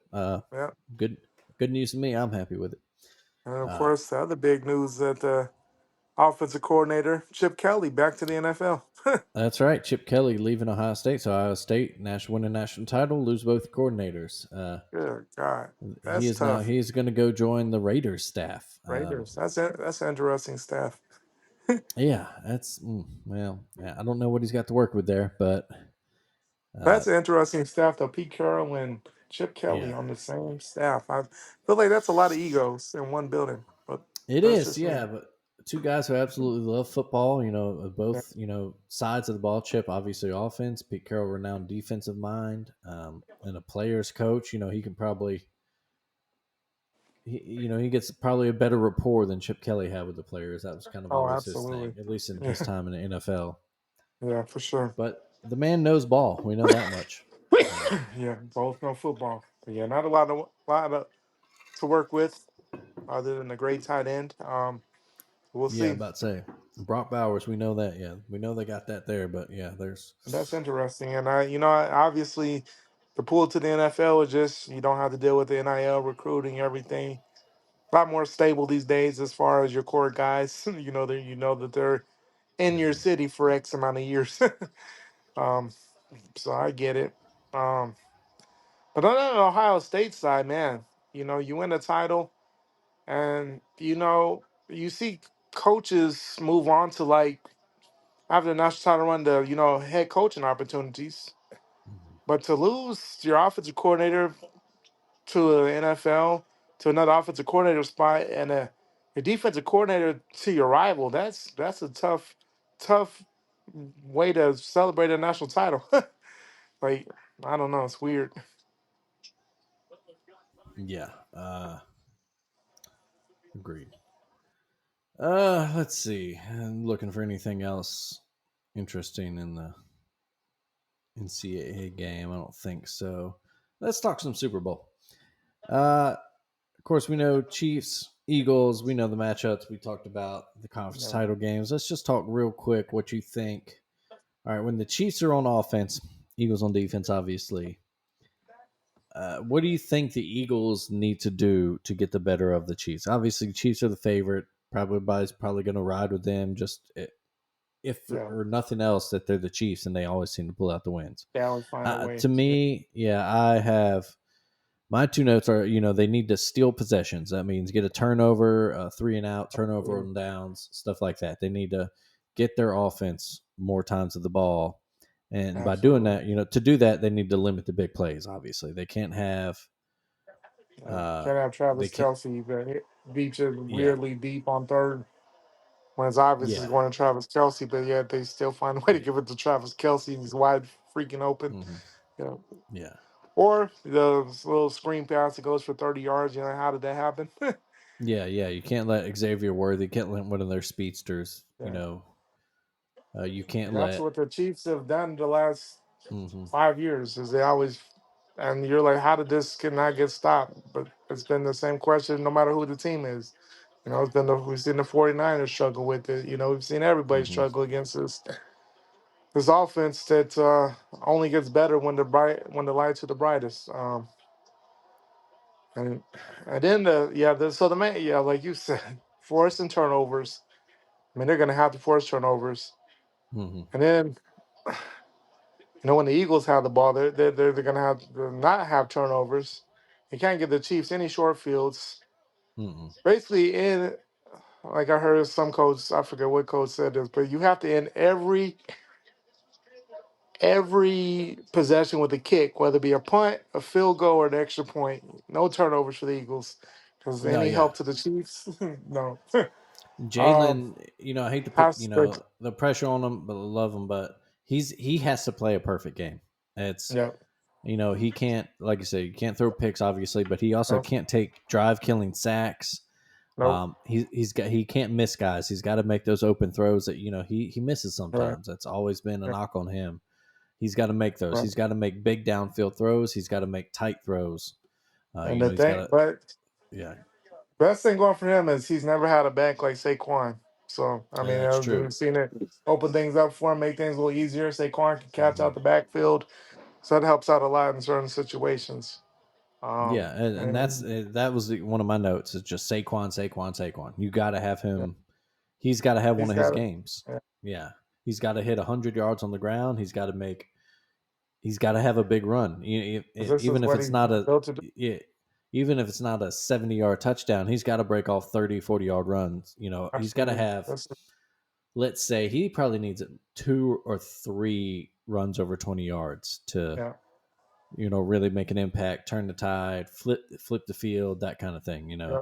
Yeah,
Good, good news to me. I'm happy with it.
And of
Uh,
course, the other big news that the offensive coordinator Chip Kelly back to the NFL.
that's right. Chip Kelly leaving Ohio State. So Ohio State national win a national title, lose both coordinators.
Good God,
He
that's
is now
tough.
he's going to go join the Raiders staff.
Raiders. That's interesting stuff.
Yeah, that's well. Yeah, I don't know what he's got to work with there, but uh,
That's interesting stuff. Though Pete Carroll and Chip Kelly
yeah,
on the same staff. I feel like that's a lot of egos in one building. But
it
that's
is.
just me.
Yeah, but two guys who absolutely love football.
Yeah.
Both sides of the ball. Chip obviously offense. Pete Carroll renowned defensive mind, and a player's coach. He can probably he gets probably a better rapport than Chip Kelly had with the players. That was kind of
Oh,
always his thing,
absolutely.
at least in his
Yeah.
time in the NFL.
Yeah, for sure.
But the man knows ball. We know that much.
Yeah, both know football. But yeah, not a to work with other than a great tight end. We'll
Yeah,
see.
about to say Brock Bowers. We know that. Yeah, we know they got that there. But yeah, there's
That's interesting. And obviously, the pull to the NFL is just you don't have to deal with the NIL recruiting, everything. A lot more stable these days as far as your core guys. That they're in your city for X amount of years. um, so I get it. Um, but on the Ohio State side, man, you win a title, and you see coaches move on to like after the national title run to head coaching opportunities. But to lose your offensive coordinator to the NFL, to another offensive coordinator spot, and your defensive coordinator to your rival, that's a tough way to celebrate a national title. Like, I don't know, it's weird.
yeah. Agreed. Let's see. I'm looking for anything else interesting in the NCAA game. I don't think so. Let's talk some Super Bowl. Of course, we know Chiefs, Eagles. We know the matchups. We talked about the conference
Yeah,
title games. Let's just talk real quick what you think. All right, when the Chiefs are on offense, Eagles on defense, obviously. What do you think the Eagles need to do to get the better of the Chiefs? Obviously, the Chiefs are the favorite. Probably everybody's probably going to ride with them. Just if
yeah,
or nothing else, that they're the Chiefs and they always seem to pull out the wins.
they always find a way.
To me, yeah, I have my two notes are they need to steal possessions. That means get a turnover, three and out, turnover on downs, stuff like that. They need to get their offense more times of the ball. And by doing
Absolutely.
that, to do that, they need to limit the big plays. Obviously, they can't have.
Can't have
They
Travis
can't.
Kelsey that beats it
Yeah,
weirdly deep on third when it's obvious it's
yeah,
going to Travis Kelsey, but yet they still find a way to
yeah,
give it to Travis Kelsey. He's wide freaking open.
hmm
You know.
yeah,
Or the little screen pass that goes for 30 yards. How did that happen?
yeah, yeah. You can't let Xavier Worthy, can't let one of their speedsters.
Yeah.
You can't
That's
let.
what the Chiefs have done the last
hmm
5 years is they always and you're like, how did this cannot get stopped? But it's been the same question no matter who the team is. We've seen the 49ers struggle with it. We've seen everybody
hmm
struggle against this offense that only gets better when the lights are the brightest. And and then so the main like you said, forcing turnovers. I mean, they're gonna have to force turnovers.
hmm
And then when the Eagles have the ball, they're gonna have to not have turnovers. You can't give the Chiefs any short fields.
hmm
Basically, in like I heard some coach, I forget what coach said this, but you have to end every possession with a kick, whether it be a punt, a field goal, or an extra point. No turnovers for the Eagles. Because
No,
any
yeah.
help to the Chiefs? No. um,
Jalen, I hate to put
has to,
the pressure on him, but I love him. But he has to play a perfect game. It's
yeah,
he can't, like I said, you can't throw picks, obviously, but he also
no,
can't take drive killing sacks.
no,
He can't miss guys. He's got to make those open throws that he misses
right,
sometimes. That's always been a
yeah,
knock on him. He's got to make those.
right.
He's got to make big downfield throws. He's got to make tight throws.
And the
He's got
thing,
to
but
yeah,
best thing going for him is he's never had a back like Saquon. So I mean,
that's true.
we've seen it open things up for him, make things a little easier. Saquon can catch
hmm
out the backfield, so that helps out a lot in certain situations.
Yeah, and that's
And
that was one of my notes. Is just Saquon, Saquon, Saquon. You got to have
yeah,
him. He's got to have one
he's
of his
got
games.
yeah,
Yeah, he's got to hit 100 yards on the ground. He's got to make. He's got to have a big run.
'cause this is
Even if
what
it's
he's
not a,
built to do.
yeah, even if it's not a 70-yard touchdown, he's got to break off 30, 40-yard runs. He's got to
Absolutely.
have. Let's say he probably needs 2 or 3 runs over 20 yards to
Yeah,
really make an impact, turn the tide, flip the field, that kind of thing.
yeah.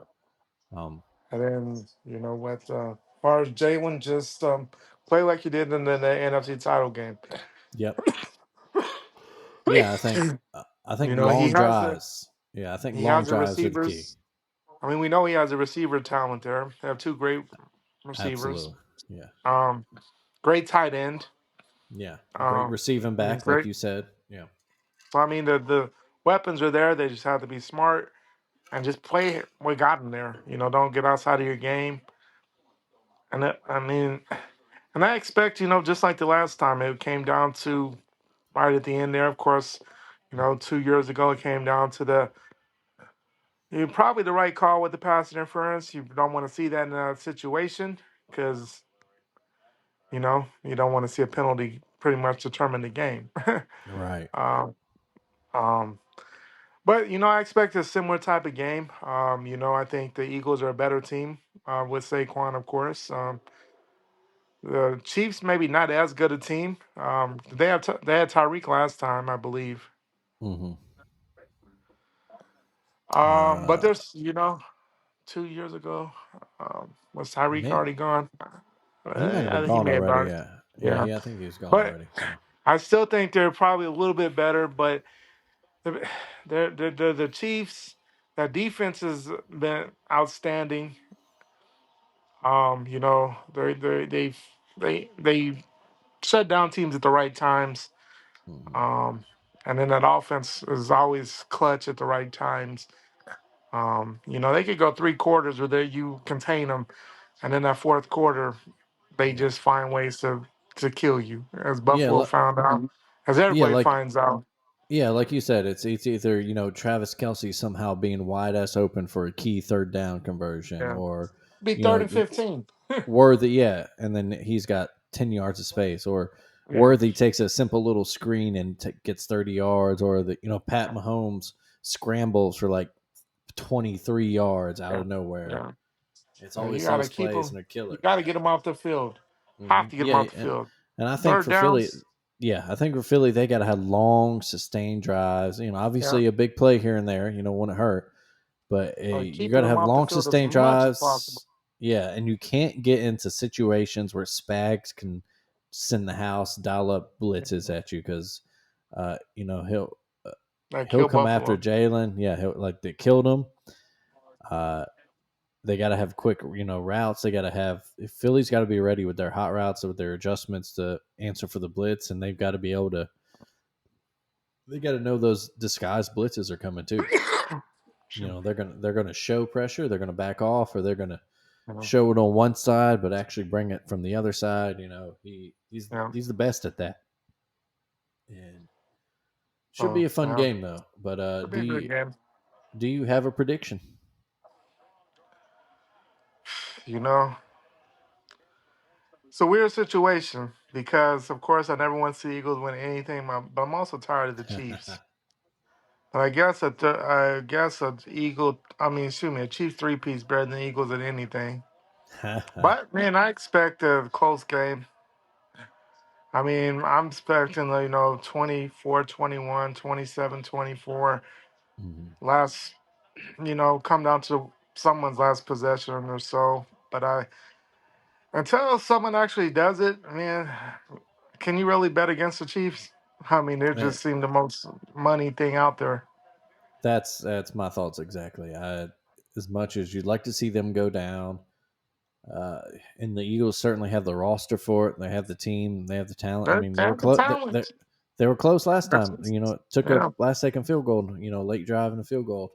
Um,
And then you know what? As far as Jalen, just play like you did in the NFC title game.
yep. Yeah, I think
You know,
long drives. Yeah, I think
he
long
has the
drives are the key.
receivers. I mean, we know he has a receiver talent there. They have two great receivers.
Absolutely. Yeah.
Um, Great tight end.
Yeah. Great
Um,
receiving
I mean,
back, like
great.
you said. Yeah.
So I mean, the weapons are there. They just have to be smart and just play what got them there. You know, don't get outside of your game. And I mean, and I expect, you know, just like the last time, it came down to right at the end there. Of course, you know, 2 years ago, it came down to probably the right call with the pass interference. You don't want to see that in a situation because you don't want to see a penalty pretty much determine the game.
Right.
um, um, but I expect a similar type of game. I think the Eagles are a better team with Saquon, of course. The Chiefs maybe not as good a team. They had Tyreek last time, I believe.
Mm-hmm.
But
Uh,
there's 2 years ago, was Tyreek
may,
already gone?
he might have been
He
gone
may have
already.
already.
Yeah. Yeah.
Yeah,
Yeah. I think he was gone
but
already. Yeah.
I still think they're probably a little bit better. But the the Chiefs, that defense has been outstanding. They shut down teams at the right times.
Mm-hmm.
Um, and then that offense is always clutch at the right times. They could go 3 quarters where you contain them, and then that fourth quarter, they
Yeah.
just find ways to kill you, as
Yeah.
Buffalo found out, as
Yeah.
everybody finds out.
Yeah, like you said, it's either Travis Kelsey somehow being wide ass open for a key third down conversion,
Yeah,
or
be
you
third
know
and 15.
Worthy, yeah, and then he's got 10 yards of space, or
Yeah,
Worthy takes a simple little screen and gets 30 yards, or Pat Mahomes scrambles for like 23 yards out
yeah,
of nowhere.
yeah.
It's
Yeah, you
always
gotta
those
keep
plays, and
them.
they're
You
killers.
gotta get them off the field. Have to get them
Yeah,
off the field.
and I think
Third
for Philly,
downs.
yeah, I think for Philly they got to have long, sustained drives.
Yeah,
Obviously a big play here and there, wouldn't hurt, but you got
keeping
to
them
have
off the
long,
field as
sustained
much as possible.
drives. Yeah, and you can't get into situations where Spags can send the house, dial up blitzes at you because, he'll
Like
he'll
kill
come after
Buffalo.
Jalen. Yeah, he'll, like they killed him. Uh, they got to have quick, routes. They got to have Philly's got to be ready with their hot routes, with their adjustments to answer for the blitz, and they've got to be able to. They got to know those disguised blitzes are coming too.
Shoot.
They're gonna show pressure. They're gonna back off, or they're gonna
Yeah,
show it on one side, but actually bring it from the other side. He's
yeah.
he's the best at that, and should be
So
a fun
yeah,
game though. But
it'll be
do
a good
you
game.
do you have a prediction?
You know, it's a weird situation because, of course, I never want to see Eagles win anything, but I'm also tired of the Chiefs. And I guess a Eagle. I mean, excuse me, a Chiefs three-piece better than Eagles at anything. But man, I expect a close game. I mean, I'm expecting 24-21, 27-24.
Mhm.
Last, come down to someone's last possession or so. But until someone actually does it, man, can you really bet against the Chiefs? I mean, they
Eh,
just seem the most money thing out there.
that's my thoughts exactly. As much as you'd like to see them go down, uh, and the Eagles certainly have the roster for it. They have the team. They have the talent. I
They
mean,
they
they were
have the
close.
talent.
They were close last
That's
time. It took a
yeah.
last second field goal. Late drive and a field goal.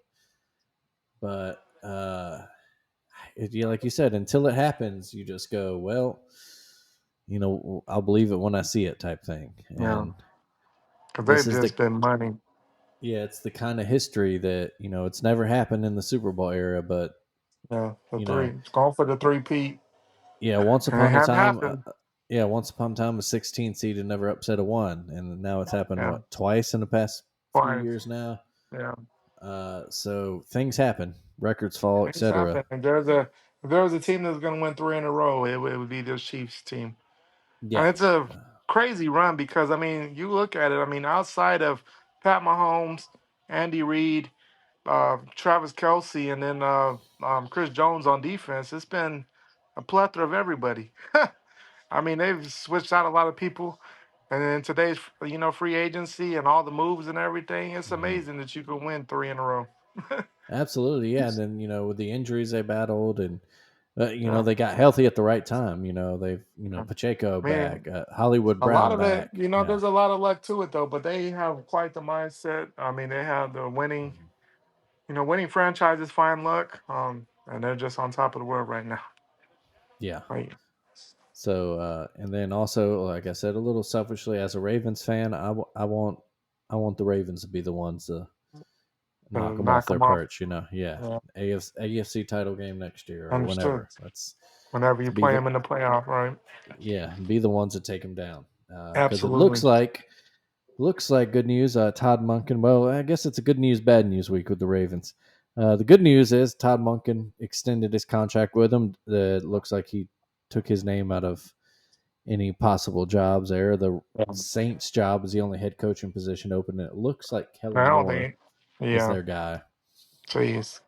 But like you said, until it happens, you just go, well, I'll believe it when I see it, type thing.
Yeah,
And
because
this
they've
is the
just been money.
Yeah, it's the kind of history that it's never happened in the Super Bowl era, but
Yeah, the
you
three.
know,
It's going for the three-peat.
yeah, once
And it
upon a
hadn't
time,
happened
once upon a time, a 16 seed had never upset a one, and now it's happened
yeah,
twice in the past few
twice.
years now.
Yeah,
So things happen, records fall,
things
etc.
happen. And if there's a team that's going to win three in a row, it would be this Chiefs team. And
Yeah,
it's a crazy run because I mean, you look at it. I mean, outside of Pat Mahomes, Andy Reid, Travis Kelsey, and then Chris Jones on defense, it's been a plethora of everybody. I mean, they've switched out a lot of people. And then today's, free agency and all the moves and everything, it's
hmm
amazing that you can win three in a row.
absolutely, yeah. And then with the injuries they battled, and
Yeah.
they got healthy at the right time. They've
Yeah.
Pacheco
I mean,
back, Hollywood
a lot
Brown
of it,
back. Yeah.
there's a lot of luck to it though, but they have quite the mindset. I mean, they have the winning,
Mhm.
winning franchises find luck, and they're just on top of the world right now.
Yeah.
Right.
So, and then also, like I said, a little selfishly, as a Ravens fan, I want the Ravens to be the ones to knock them off
Knock
their
them off.
perch. Yeah,
Yeah.
AFC title game next year or
Understood.
whenever. Let's
Whenever you
be
play
the
them in the playoff, right?
be the ones to take them down. Because it
Absolutely.
looks like good news. Todd Monken. Well, I guess it's a good news, bad news week with the Ravens. The good news is Todd Monken extended his contract with them. It looks like he took his name out of any possible jobs there. The
Yeah.
Saints job is the only head coaching position open, and it looks like
I
Kellen
don't
Moore
think.
is
Yeah.
their guy.
Jeez.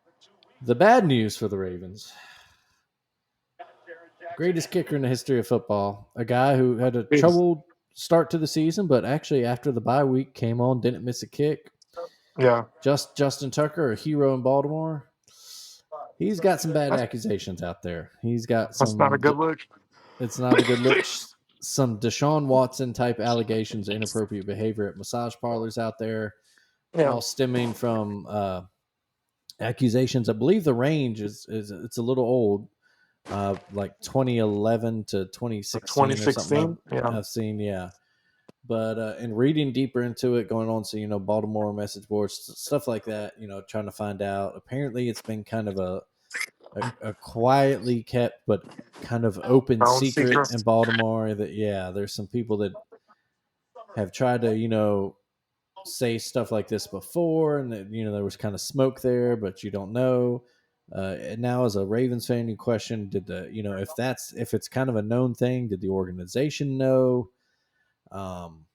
The bad news for the Ravens: greatest kicker in the history of football, a guy who had a
Jeez.
troubled start to the season, but actually after the bye week came on, didn't miss a kick.
Yeah.
Justin Tucker, a hero in Baltimore. He's got some bad
That's,
accusations out there. He's got
that's not a
some.
good look.
It's not a good look. Some Deshaun Watson type allegations of inappropriate behavior at massage parlors out there,
Yeah.
all stemming from accusations. I believe the range is it's a little old, like 2011 to 2016 or something.
2016. Yeah.
I've seen, yeah. But in reading deeper into it, going on, so Baltimore message boards, stuff like that, trying to find out. Apparently, it's been kind of a quietly kept but kind of open
Own
secret
secret.
in Baltimore. That there's some people that have tried to say stuff like this before, and that there was kind of smoke there, but you don't know. And now, as a Ravens fan, you question: did the if it's kind of a known thing, did the organization know? Um,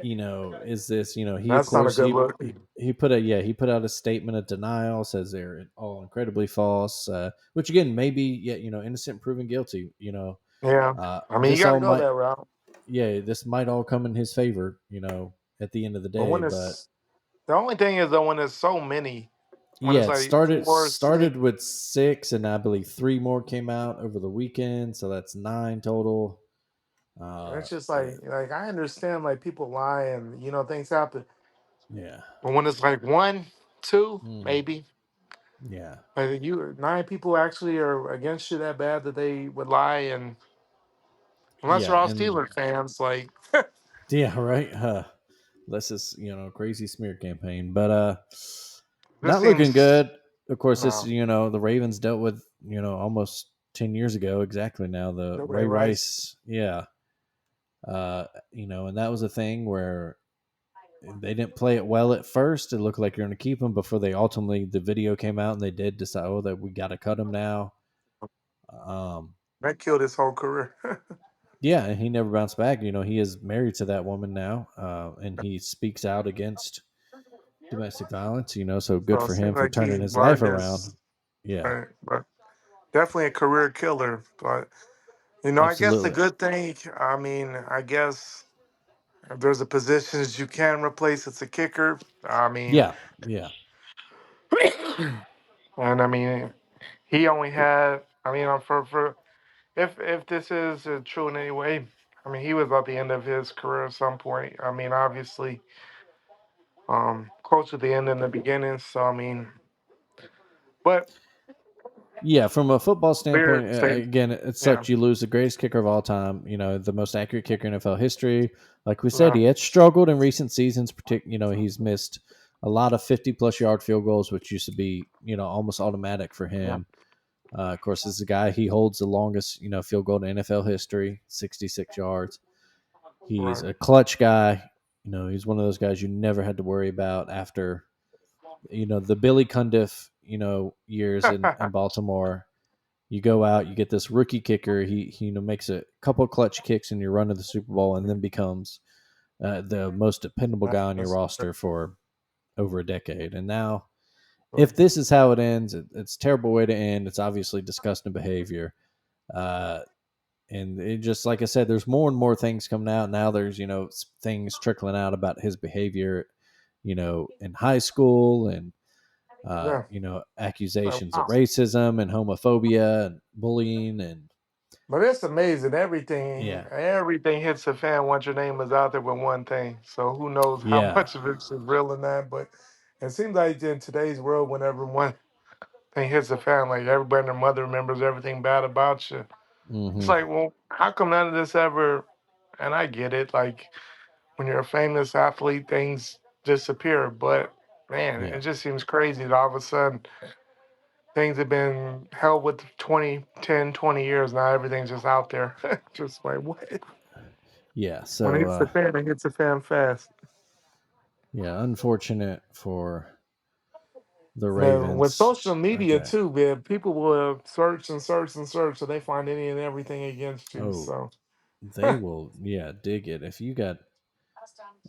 is this he of
That's not a
course
good look.
he put he put out a statement of denial, says they're all incredibly false, which again maybe innocent proven guilty.
Yeah. I mean, you
This
got to
all
go
might
that route.
this might all come in his favor, at the end of the
But
day,
when
but
it's the only thing is though when there's so many, when
yeah,
it's
it
like four or six,
started with 6, and I believe 3 more came out over the weekend, so that's 9 total.
it's just
Yeah,
like I understand like people lie and things happen,
yeah,
but when it's like one, two,
mhm,
maybe
yeah,
like you nine people actually are against you that bad that they would lie, and unless
yeah,
they're all
and
Steelers fans, like
yeah, right. This is crazy smear campaign, but
this
not looking
seems
good. Of course, this
no
the Ravens dealt with almost 10 years ago exactly now, the
no way,
Ray
right?
Rice, yeah, and that was a thing where they didn't play it well at first. It looked like you're going to keep him before they ultimately the video came out and they did decide, oh, that we got to cut him now. Um,
That killed his whole career.
yeah, and he never bounced back. He is married to that woman now, and he speaks out against domestic violence. So good
So it
for
seems
him for
like
turning
he
his life
burned
around.
his,
Yeah,
right, but definitely a career killer. But I guess the
absolutely.
good thing, I mean, I guess if there's a position that you can replace, it's a kicker. I mean,
Yeah, yeah,
and I mean, he only had. I mean, for if this is true in any way, I mean, he was at the end of his career at some point. I mean, obviously, close to the end and the beginning. So I mean, but
Yeah, from a football standpoint,
Weird state.
again, it
Yeah,
sucks. You lose the greatest kicker of all time. The most accurate kicker in NFL history. Like we said,
yeah,
he had struggled in recent seasons. He's missed a lot of 50-plus yard field goals, which used to be almost automatic for
yeah.
him. Of course, this is a guy. He holds the longest field goal in NFL history, 66 yards. He's
Right.
a clutch guy. He's one of those guys you never had to worry about after the Billy Cundiff years in Baltimore. You go out, you get this rookie kicker. He makes a couple of clutch kicks in your run to the Super Bowl, and then becomes the most dependable guy on your
That's,
roster for over a decade. And now,
so,
if this is how it ends, it's a terrible way to end. It's obviously disgusting behavior. Uh, and it just like I said, there's more and more things coming out now. There's things trickling out about his behavior, in high school, and
yeah. Like,
accusations of
wow.
racism and homophobia and bullying and
But it's amazing. Everything,
yeah,
everything hits a fan once your name is out there with one thing. So who knows how
yeah,
much of it's real in that? But it seems like in today's world, whenever one thing hits a fan, like everybody and their mother remembers everything bad about you. It's
hmm
like, well, how come none of this ever? And I get it. Like when you're a famous athlete, things disappear. But man,
yeah,
it just seems crazy that all of a sudden things have been held with 20, 10, 20 years. Now everything's just out there. Just like, what?
yeah.
When it
So
hits the fan, it hits the fan fast.
yeah, unfortunate for the
And with
Ravens.
social media
Okay.
too, man, people will search and search and search, so they find any and everything against you.
Oh,
So
they will. Yeah, dig it. If you got,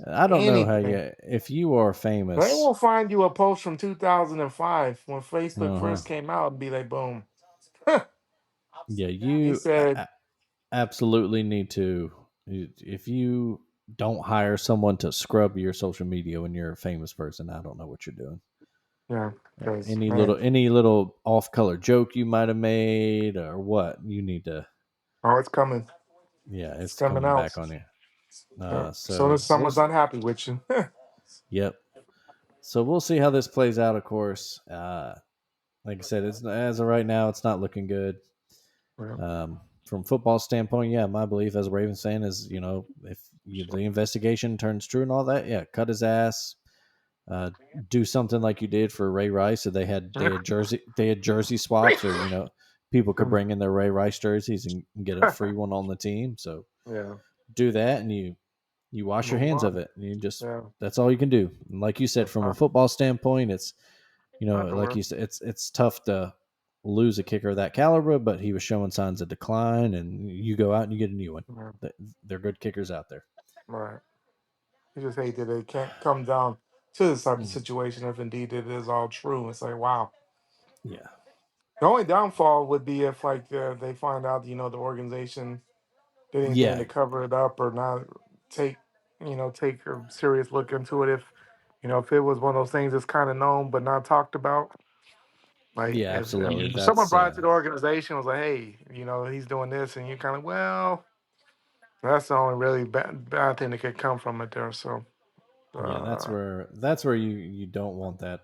I don't know how
anything.
you. If you are
They
famous,
will find you a post from 2005 when Facebook
uh huh.
first came out and be like, boom.
Yeah,
He
you
said,
absolutely need to. If you don't hire someone to scrub your social media when you're a famous person, I don't know what you're doing.
yeah, because,
Any
man,
little off color joke you might have made or what you need to.
oh, it's coming.
Yeah,
It's
it's
coming
coming
out.
back on you.
Yeah. Soon as
So
someone's unhappy with you.
yep. So we'll see how this plays out. Of course, like I said, it's as of right now, it's not looking good.
Yeah.
From football standpoint, yeah, my belief as a Ravens fan is, if the investigation turns true and all that, yeah, cut his ass. Uh, do something like you did for Ray Rice. So they had jersey swaps, or people could bring in their Ray Rice jerseys and get a free one on the team. So
Yeah.
do that, and you wash your
Move
hands of
on.
it, and you just
Yeah.
that's all you can do. And like you said,
That's
from a football standpoint, it's
not the
like you
worst.
said, it's tough to lose a kicker of that caliber, but he was showing signs of decline, and you go out and you get a new one.
Yeah.
They're good kickers out there.
Right. You just hate that it can't come down to this type of
Mhm.
situation if indeed it is all true. It's like, wow.
Yeah,
The only downfall would be if, like, they find out, the organization did anything
yeah,
to cover it up or not take, take a serious look into it. If it was one of those things that's kind of known but not talked about. Like,
yeah, absolutely.
if someone
That's
brought it to the organization, was like, hey, he's doing this, and you kind of, well, that's the only really bad thing that could come from it there. So,
yeah,
uh,
that's where you don't want that.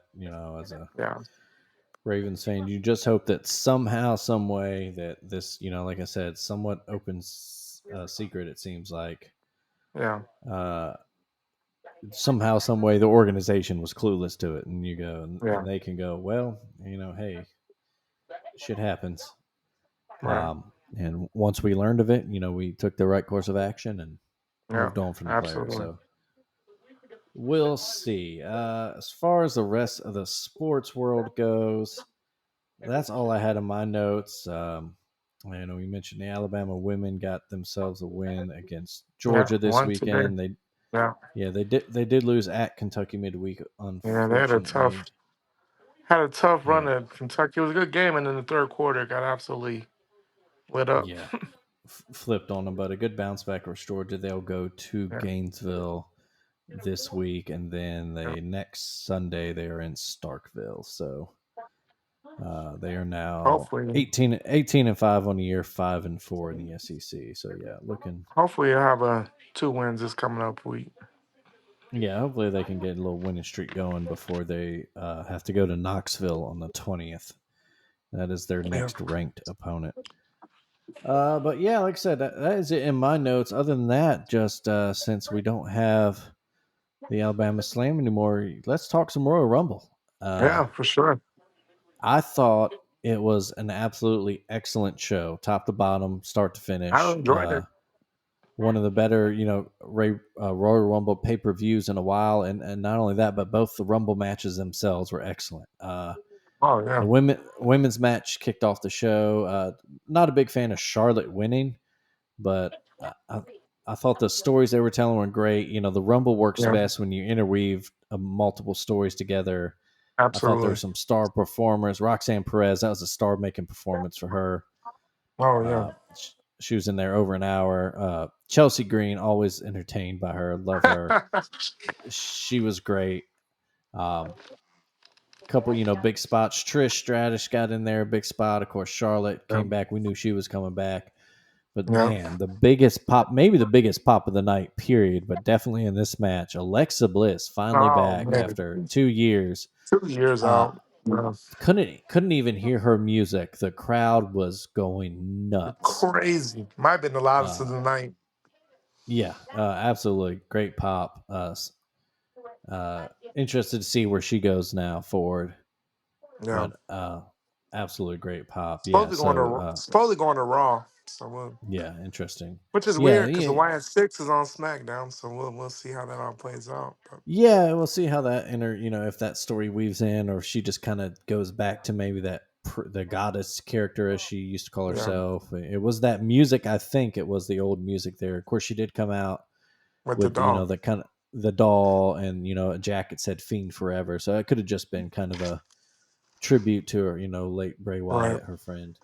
As a
yeah,
Ravens fan, you just hope that somehow, some way, that this, like I said, somewhat open secret. It seems like
yeah,
uh, somehow, some way, the organization was clueless to it, and you go
yeah,
and they can go, well, hey, shit happens.
right,
And once we learned of it, we took the right course of action and
yeah,
moved on from the player.
absolutely.
So we'll see. As far as the rest of the sports world goes, that's all I had in my notes. We mentioned the Alabama women got themselves a win against
Yeah,
Georgia this
one today.
weekend.
Yeah,
They did lose at Kentucky midweek,
yeah, they
unfortunately.
had a tough run
Yeah,
at Kentucky. It was a good game, and then the third quarter got absolutely lit up.
yeah, flipped on them, but a good bounce back for Georgia. They'll go to
Yeah,
Gainesville this week, and then
yeah.
they next Sunday they are in Starkville. So they are now
Hopefully,
18 and 5 on the year, 5-4 in the SEC. So yeah, looking.
hopefully, you'll have a 2 wins this coming up week.
Yeah, hopefully they can get a little winning streak going before they have to go to Knoxville on the 20th That is their
Yeah.
next ranked opponent. But yeah, like I said, that is it in my notes. Other than that, just since we don't have the Alabama Slam anymore, let's talk some Royal Rumble. Uh,
Yeah, for sure.
I thought it was an absolutely excellent show, top to bottom, start to
I
finish.
enjoyed it.
One of the better, Royal Rumble pay per views in a while, and not only that, but both the Rumble matches themselves were excellent.
Oh
The
yeah.
women's match kicked off the show. Not a big fan of Charlotte winning, but I thought the stories they were telling were great. The Rumble works
Yeah.
best when you interweave multiple stories together. I thought there were
Absolutely.
some star performers. Roxanne Perez, that was a star making performance for her.
Oh yeah.
She was in there over an hour. Chelsea Green, always entertained by her. Love her. She was great. Couple, big spots. Trish Stratus got in there, big spot. Of course, Charlotte
Yeah.
came back. We knew she was coming back. But
Yeah.
man, the biggest pop, maybe the biggest pop of the night, period, but definitely in this match, Alexa Bliss finally
Oh
back
man.
after 2 years.
2 years
Uh,
out. Yeah.
couldn't even hear her music. The crowd was going nuts.
Crazy. Might have been the loudest of
Uh,
the night.
yeah, absolutely great pop. Interested to see where she goes now forward,
Yeah.
but absolutely great pop. Yeah, so
Supposedly going to Raw. So
yeah, interesting.
which is
Yeah,
weird because
yeah,
Hawaiian 6 is on SmackDown. So we'll see how that all plays out. But
yeah. We'll see how that if that story weaves in, or if she just kind of goes back to maybe that the goddess character as she used to call
yeah,
herself. It was that music. I think it was the old music there. Of course, she did come out
with the
with
dog.
the kind of the doll, and a jacket said "Fiend Forever," so it could have just been kind of a tribute to her. Late Bray
Right.
Wyatt, her friend.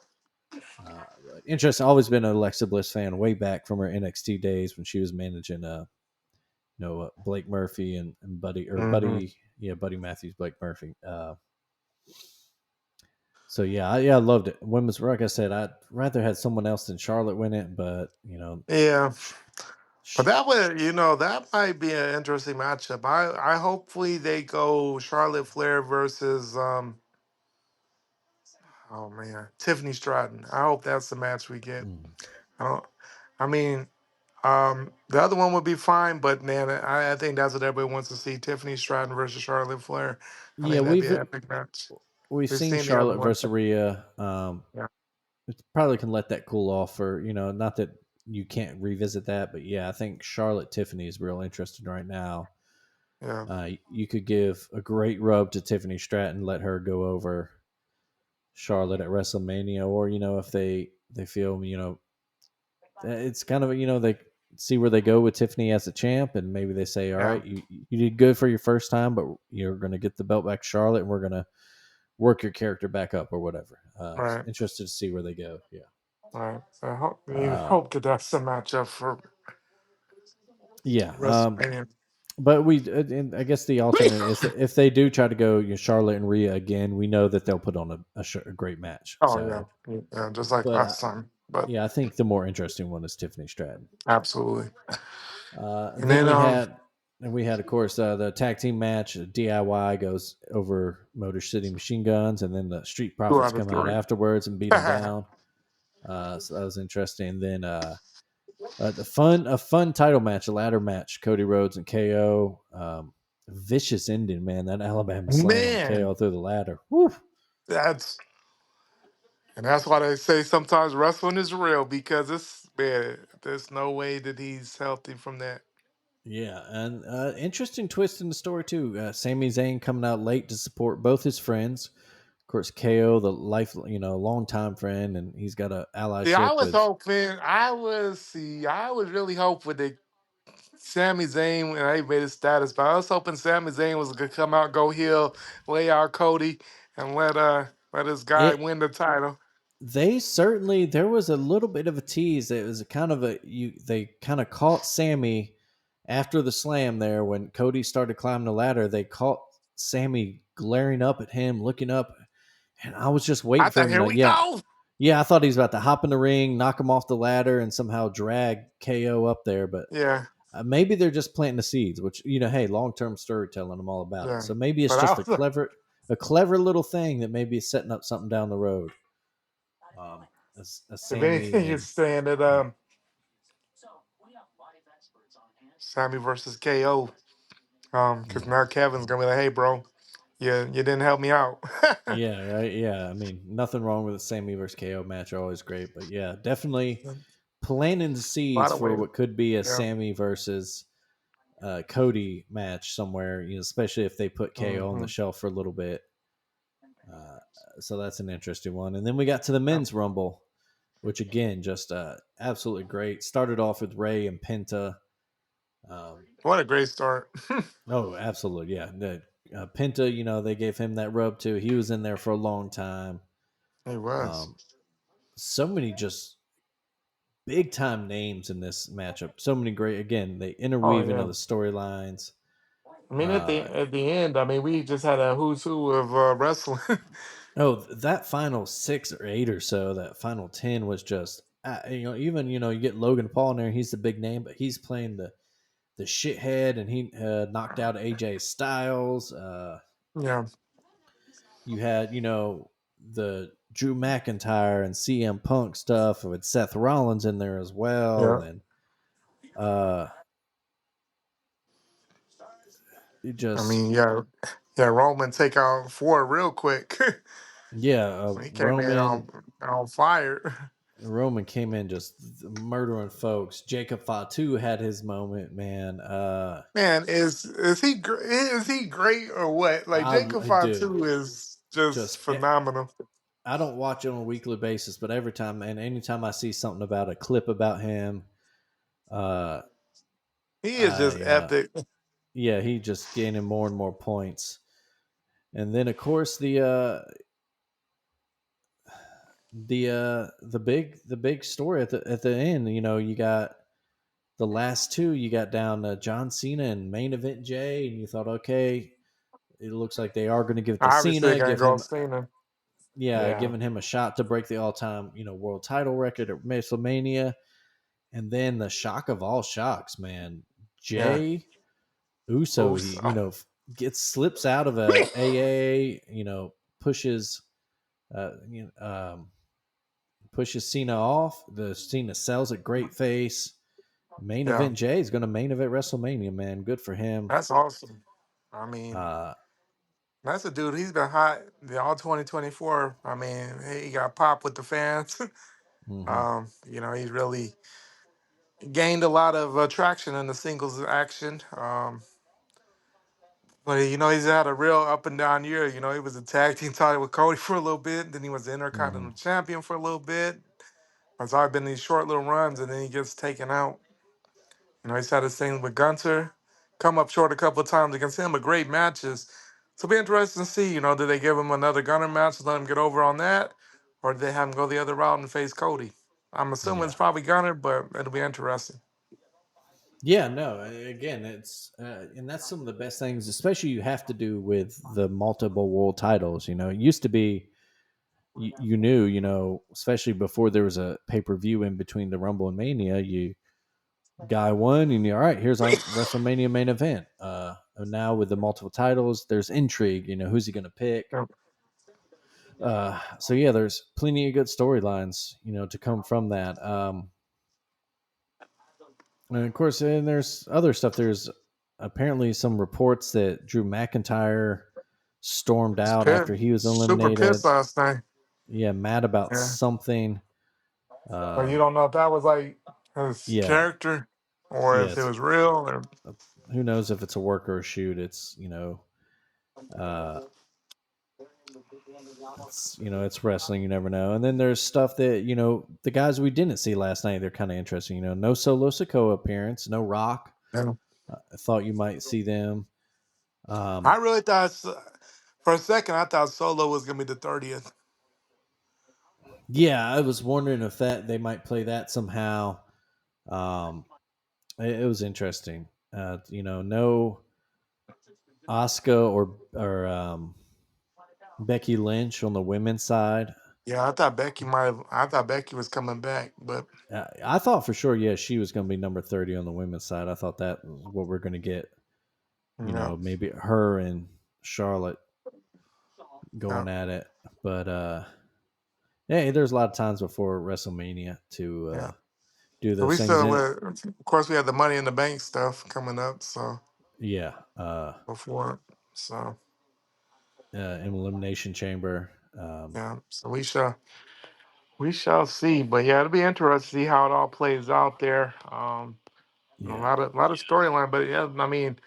But interesting. Always been an Alexa Bliss fan, way back from her NXT days when she was managing Blake Murphy and
Mm-hmm.
Buddy Matthews, Blake Murphy. So yeah, I loved it. Women's, like I said, I'd rather had someone else than Charlotte win it, but
Yeah. But
sh-
that would, that might be an interesting matchup. I hopefully they go Charlotte Flair versus oh man, Tiffany Stratton. I hope that's the match we get.
mm.
I don't. I mean, the other one would be fine, but man, I think that's what everybody wants to see: Tiffany Stratton versus Charlotte Flair. I
Yeah,
think that'd be an epic match.
we've
We've
seen
seen the other
Charlotte
one.
versus Rhea.
Yeah,
It probably can let that cool off for not that you can't revisit that, but yeah, I think Charlotte Tiffany is real interesting right now.
yeah,
You could give a great rub to Tiffany Stratton, let her go over Charlotte at WrestleMania, or if they feel it's kind of they see where they go with Tiffany as a champ, and maybe they say, all
yeah.
right, you did good for your first time, but you're going to get the belt back to Charlotte, and we're going to work your character back up or whatever.
Right,
Interested to see where they go. Yeah.
right. I hope you
Uh,
hope that that's the matchup for
yeah.
WrestleMania.
But and I guess the alternate is that if they do try to go Charlotte and Rhea again, we know that they'll put on a great match.
Oh yeah,
So,
yeah, just like
but
last time. But
yeah, I think the more interesting one is Tiffany Stratton.
absolutely. And
Then
then
we had of course the tag team match. DIY goes over Motor City Machine Guns, and then the Street
two
Profits
out of
come out
three.
afterwards and beat them down. So that was interesting. And then a fun title match, a ladder match, Cody Rhodes and KO. Vicious ending, man. That Alabama slam on
Man,
KO through the ladder. Woo.
that's and that's why they say sometimes wrestling is real because it's man. There's no way that he's healthy from that.
Yeah, and interesting twist in the story too. Sami Zayn coming out late to support both his friends. Of course, KO, the longtime friend, and he's got a
See, I
allyship
was
with.
hoping. I was really hoping that Sami Zayn and I made his status, but I was hoping Sami Zayn was gonna come out, go heel, lay out Cody, and let his guy
It
win the title.
They certainly there was a little bit of a tease. It was a kind of a you they kind of caught Sammy after the slam there when Cody started climbing the ladder. They caught Sammy glaring up at him, looking up, and I was just waiting
I
for
thought,
him
here
to
we go.
yeah. I thought he was about to hop in the ring, knock him off the ladder, and somehow drag KO up there. But
Yeah,
maybe they're just planting the seeds, which hey, long term storytelling. I'm all about it.
yeah.
So maybe it's
But
just a clever. a clever little thing that may be setting up something down the road. A
If
Sammy
anything, you're
and
saying that
yeah,
Sammy versus KO. Because
mm,
now Kevin's gonna be like, "Hey, bro, you didn't help me out."
yeah, right, yeah. I mean, nothing wrong with a Sammy versus KO match; are always great. But yeah, definitely
A
planting the seeds
lot of
for
ways.
what could be a
Yeah.
Sammy versus Cody match somewhere. Especially if they put KO on the
Hmm.
shelf for a little bit. Uh, so that's an interesting one. And then we got to the men's rumble, which again, just absolutely great. Started off with Ray and Penta. Um,
What a great start.
oh, absolutely, yeah. Penta, they gave him that rub too. He was in there for a long time.
He was.
Um, so many just big time names in this matchup. So many great. Again, they
Oh
interweave into
yeah.
the storylines.
I mean, at the
Uh,
at the end, I mean, we just had a who's who of wrestling.
that final 6 or 8 or so, that final 10 was just, even you get Logan Paul in there. He's the big name, but he's playing the shithead, and he knocked out AJ Styles.
Yeah.
You had the Drew McIntyre and CM Punk stuff with Seth Rollins in there as well,
Yeah.
and uh, it
I
just
mean, yeah. Yeah. Roman take out four real quick.
yeah,
He came in
Roman
on fire.
Roman came in just murdering folks. Jacob Fatu had his moment, man.
Man, is he great or what? Like Jacob
I do
Fatu is just
just
phenomenal.
I don't watch it on a weekly basis, but every time and anytime I see something about a clip about him, uh,
He is just
I
epic.
yeah, he just gaining more and more points. And then of course the big story at the end. You got the last two. You got down John Cena and main event Jay, and you thought, okay, it looks like they are going to give it to
Obviously, they're
Cena,
gonna
give
go
him
Cena. Yeah,
giving him a shot to break the all-time world title record at WrestleMania. And then the shock of all shocks, man,
yeah.
Jay Uso,
Oops.
he gets slips out of a AA, pushes pushes Cena off. The Cena sells a great face. Main
Yeah,
event Jay is going to main event WrestleMania, man. Good for him.
that's awesome. I mean,
Uh,
that's a dude. He's been hot all 2024. I mean, he got popped with the fans.
mhm.
He's really gained a lot of traction in the singles action. But he's had a real up and down year. He was a tag team title with Cody for a little bit, then he was the
Mhm.
Intercontinental Champion for a little bit. It's always been these short little runs, and then he gets taken out. He's had his thing with Gunter, come up short a couple of times against him, but great matches. So it'll be interesting to see. Do they give him another Gunner match to let him get over on that, or do they have him go the other route and face Cody? I'm assuming
Yeah.
it's probably Gunner, but it'll be interesting.
Yeah, no. Again, it's and that's some of the best things, especially you have to do with the multiple world titles. It used to be you knew, especially before there was a pay per view in between the Rumble and Mania. You guy won, and you all right. Here's our WrestleMania main event. And now with the multiple titles, there's intrigue. Who's he going to pick?
Yeah.
So yeah, there's plenty of good storylines, to come from that. And of course, and there's other stuff. There's apparently some reports that Drew McIntyre stormed
He's
out
pissed,
after he was
super pissed
eliminated.
last night.
Yeah, mad about
Yeah,
something.
but you
Um,
don't know if that was like his
yeah,
character or
yeah.
if it was real. Or
Who knows if it's a work or a shoot? Uh, it's wrestling. You never know. And then there's stuff that the guys we didn't see last night. They're kind of interesting. No Solo Sikoa appearance. No Rock.
yeah.
I thought you might see them.
I
Um,
really thought for a second I thought Solo was gonna be the 30th.
yeah, I was wondering if that they might play that somehow. Um, it was interesting. No Asuka or Becky Lynch on the women's side.
Yeah, I thought Becky was coming back, but
I thought for sure, yeah, she was going to be number 30 on the women's side. I thought that was what we're going to get.
yeah.
Maybe her and Charlotte. going at it. But yeah, there's a lot of times before WrestleMania to
yeah.
do
So
those
we
things.
still,
And
of course, we had the Money in the Bank stuff coming up. So
yeah,
before, so
Elimination Chamber.
yeah, so we shall see. But yeah, it'll be interesting to see how it all plays out there. A
Yeah.
lot of storyline, but yeah, I mean,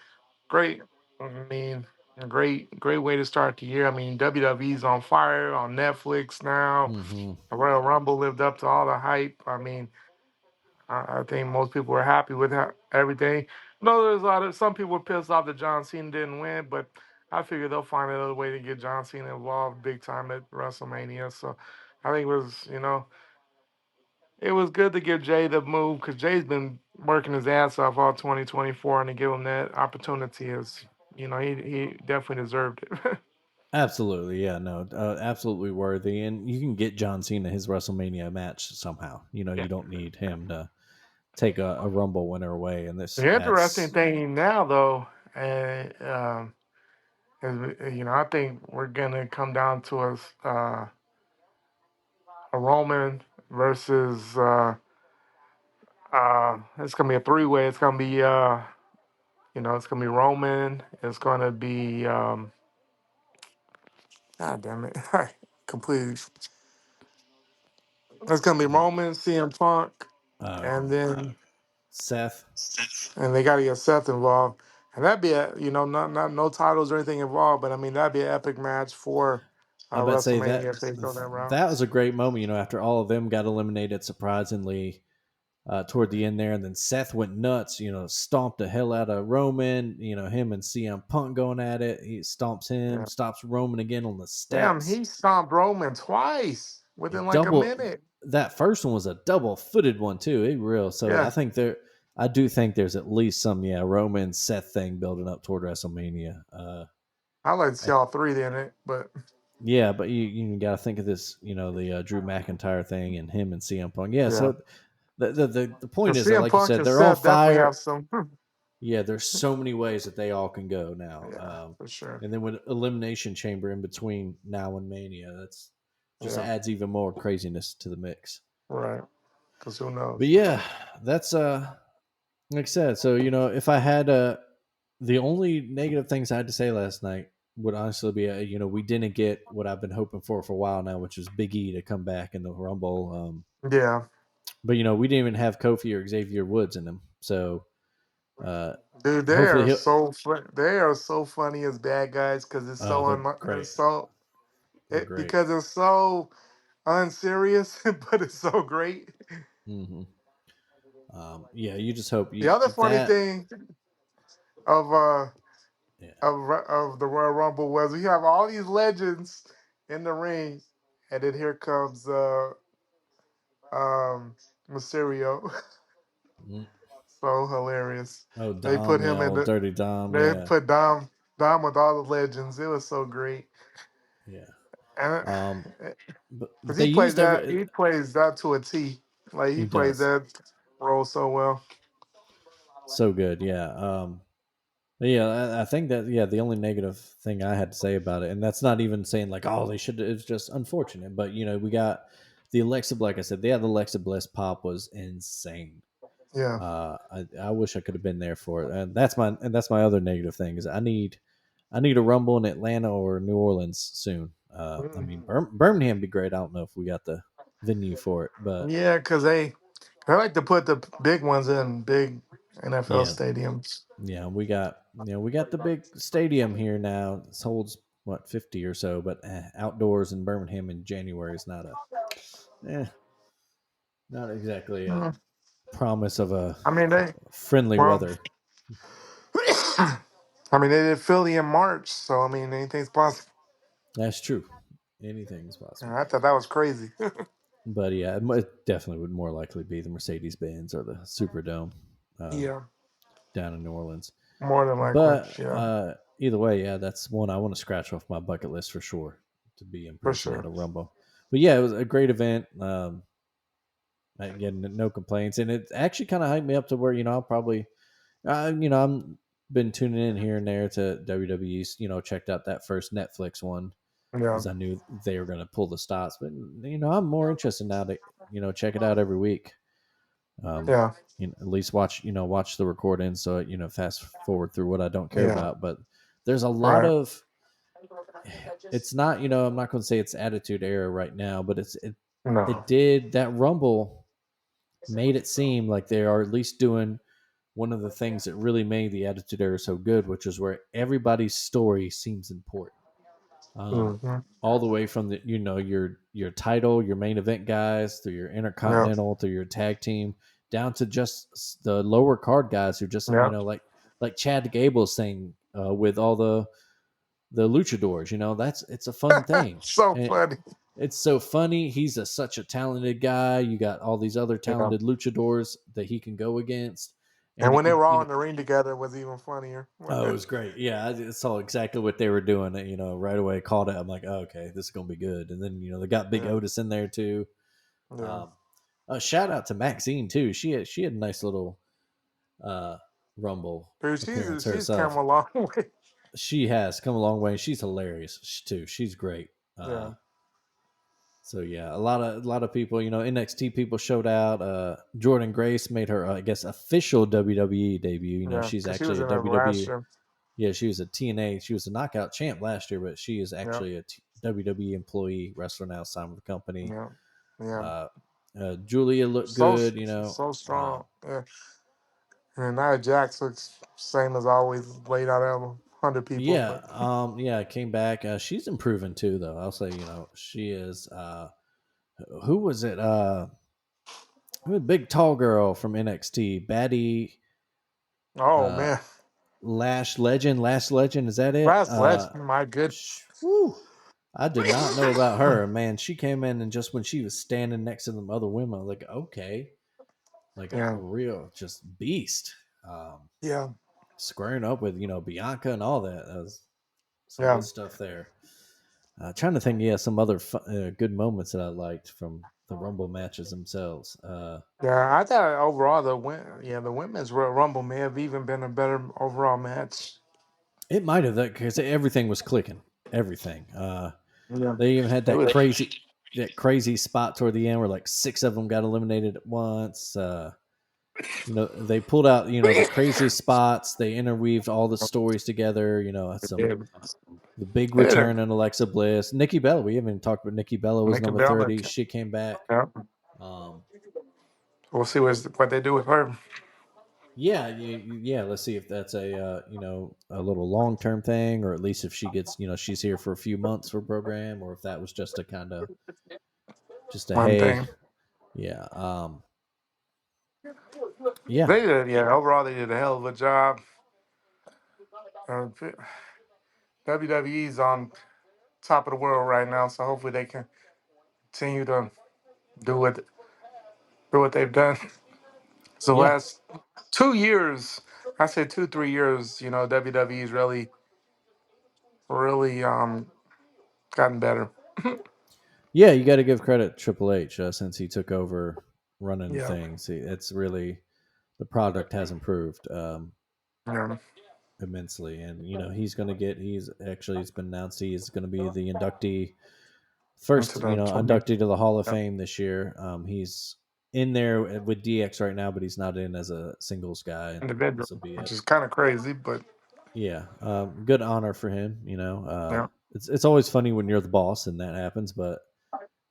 great. I mean, a great way to start the year. I mean, WWE's on fire on Netflix now.
Mm-hmm.
The Royal Rumble lived up to all the hype. I mean, I think most people were happy with everything. No, there's a lot of some people were pissed off that John Cena didn't win, but I figure they'll find another way to get John Cena involved big time at WrestleMania. So I think it was good to give Jay the move because Jay's been working his ass off all 2024, and to give him that opportunity is, he definitely deserved it.
Absolutely, yeah, no, absolutely worthy, and you can get John Cena his WrestleMania match somehow. You
Yeah.
don't need him to take a Rumble winner away, and this
The interesting
adds.
thing now, though, is I think we're gonna come down to a Roman versus it's gonna be a three-way. It's gonna be it's gonna be Roman. It's gonna be God damn it, completely. It's gonna be
Uh,
Roman, CM Punk, and
okay,
then
Seth.
they gotta get Seth involved, and that'd be not no titles or anything involved, but I mean that'd be an epic match for
I bet say
WrestleMania
that
if they go that route.
that was a great moment. After all of them got eliminated surprisingly toward the end there, and then Seth went nuts. Stomped the hell out of Roman. Him and CM Punk going at it. He stomps him,
Yeah.
stops Roman again on the
Damn,
steps.
he stomped Roman twice
He
within like a
double
minute.
that first one was a double footed one too. It real. So
Yeah,
I do think there's at least some Roman Seth thing building up toward WrestleMania.
I like to see
I,
all three in it, but
yeah, but you got to think of this. The Drew McIntyre thing and him and CM Punk. Yeah,
yeah,
so the point
because
is that,
CM
like you
Punk
said,
and
they're on
Seth definitely
fire.
have some.
Yeah, there's so many ways that they all can go now.
Yeah, for sure.
And then with Elimination Chamber in between now and Mania, that's just
Yeah,
adds even more craziness to the mix.
right. Because who
But
knows?
yeah, that's like I said. So if I had the only negative things I had to say last night would honestly be we didn't get what I've been hoping for a while now, which is Big E to come back in the Rumble.
Yeah,
But we didn't even have Kofi or Xavier Woods in them, so uh,
dude,
hopefully he'll.
they are so funny as bad guys because it's
Oh,
so
they're great.
it's so
They're great.
because it's so unserious, but it's so great.
Hmm. Yeah, you just hope
The
you
other funny
that.
thing of
Yeah.
of the Royal Rumble was we have all these legends in the ring, and then here comes Mysterio.
Mm.
So hilarious.
Oh,
They put
Dom,
him
yeah,
in
old
the
Dirty Dom,
they
yeah,
put Dom with all the legends. It was so great,
yeah.
and
Um, but
because
they used every.
he plays that to a T. Like he
He
plays
does
that role so well.
so good, yeah. But yeah, I think that the only negative thing I had to say about it, and that's not even saying like, oh, they should. It's just unfortunate, but we got the Alexa. Like I said, the Alexa Bliss pop was insane.
Yeah.
I wish I could have been there for it, and that's my other negative thing is I need a Rumble in Atlanta or New Orleans soon. I mean,
Mhm.
Birmingham would be great. I don't know if we got the venue for it, but
Yeah, because they like to put the big ones in big NFL
yeah,
stadiums.
yeah, we got the big stadium here now. This holds what 50 or so, but outdoors in Birmingham in January is eh, not exactly a
Mm.
promise of
I mean they
friendly
well,
weather.
I mean they did Philly in March, so I mean anything's possible.
That's true. Anything's
And
possible.
I thought that was crazy.
But yeah, it definitely would more likely be the Mercedes Benz or the Superdome
Yeah,
down in New Orleans.
more than likely.
But
Yeah,
either way, yeah, that's one I want to scratch off my bucket list for sure to be in
for
person at
sure.
a Rumble. But yeah, it was a great event. Again, no complaints, and it actually kind of hyped me up to where I'll probably, I'm been tuning in here and there to WWE's. Checked out that first Netflix one.
Yeah.
because I knew they were going to pull the stops. But I'm more interested now to check it out every week. Um,
Yeah.
at least watch the recording, so fast forward through what I don't care
Yeah.
about. But there's a lot
Right.
of it's not I'm not going to say it's attitude era right now, but
No.
it did that Rumble made it seem like they are at least doing one of the things that really made the Attitude Era so good, which is where everybody's story seems important.
Mm-hmm.
All the way from the your title, your main event guys, through your
Yeah.
intercontinental, through your tag team, down to just the lower card guys who just
Yeah.
like Chad Gable's thing with all the luchadors. It's a fun thing.
So
And
funny.
it's so funny. He's such a talented guy. You got all these other
Yeah.
talented luchadors that he can go against.
And
And
when they were all in the ring together, it was even funnier.
oh, it was great. Yeah, I saw exactly what they were doing. Right away, called it. I'm like, oh, okay, this is gonna be good. And then they got Big
Yeah.
Otis in there too.
Yeah.
Um, shout out to Maxine too. She had a nice little uh, Rumble
Dude,
appearance
she's come
herself.
a long way.
She has come a long way. She's hilarious too. She's great.
Yeah.
So yeah, a lot of people, NXT people showed out. Jordan Grace made her, I guess, official WWE debut.
Yeah.
She's
Because she was
actually a
in there last
WWE.
year.
Yeah, she was a TNA. She was a knockout champ last year, but she is
Yeah.
actually a WWE employee wrestler now, signed with the company.
Yeah. Yeah.
Uh, Julia looked
So
good.
so
Uh,
strong. Yeah. And now Jax looks same as always, laid out of 100 people.
yeah,
But
yeah, came back. She's improving too, though. I'll say, she is. Who was it? A big tall girl from NXT, Baddie.
oh
Uh,
man,
Lash Legend, is that it?
last legend, my good.
Whew, I did not know about her. Man, she came in and just when she was standing next to them other women, I was like, okay, like a
Yeah.
real just beast. Um,
Yeah.
Squaring up with Bianca and all that. That was some good
Yeah.
stuff there. Trying to think, yeah, some other good moments that I liked from the Rumble matches themselves.
Yeah. I thought overall the women's Royal Rumble may have even been a better overall match.
It might have that because everything was clicking. Everything.
Yeah.
They even had
It was.
that crazy spot toward the end where like six of them got eliminated at once. They pulled out the crazy spots. They interweaved all the stories together. That's
Yeah.
the big
They did it.
return in Alexa Bliss. Nikki Bella. We haven't even talked about Nikki Bella was
Nikki
number
Bella.
30. She came back.
Yeah.
Um,
We'll see what they do with her.
yeah, yeah. Let's see if that's a little long term thing, or at least if she gets she's here for a few months for program, or if that was just a kind of just a
One
hey,
thing.
yeah, yeah,
They did. Yeah. Overall, they did a hell of a job. Uh, WWE's on top of the world right now, so hopefully they can continue to do what do what they've done. So the
yeah.
last 2 years, I say 2 3 years, WWE's really gotten better.
Yeah, you got to give credit to Triple H since he took over running
Yeah.
things. It's really the product has improved
Yeah.
immensely, and he's going to get. He's actually it's been announced he is going to be the inductee,
Into
first
the 20.
inducted to the Hall of
Yeah.
Fame this year. He's in there with DX right now, but he's not in as a singles guy, and
Individual,
this will be
which
it.
is kind of crazy, but
Yeah, good honor for him.
yeah.
It's always funny when you're the boss and that happens, but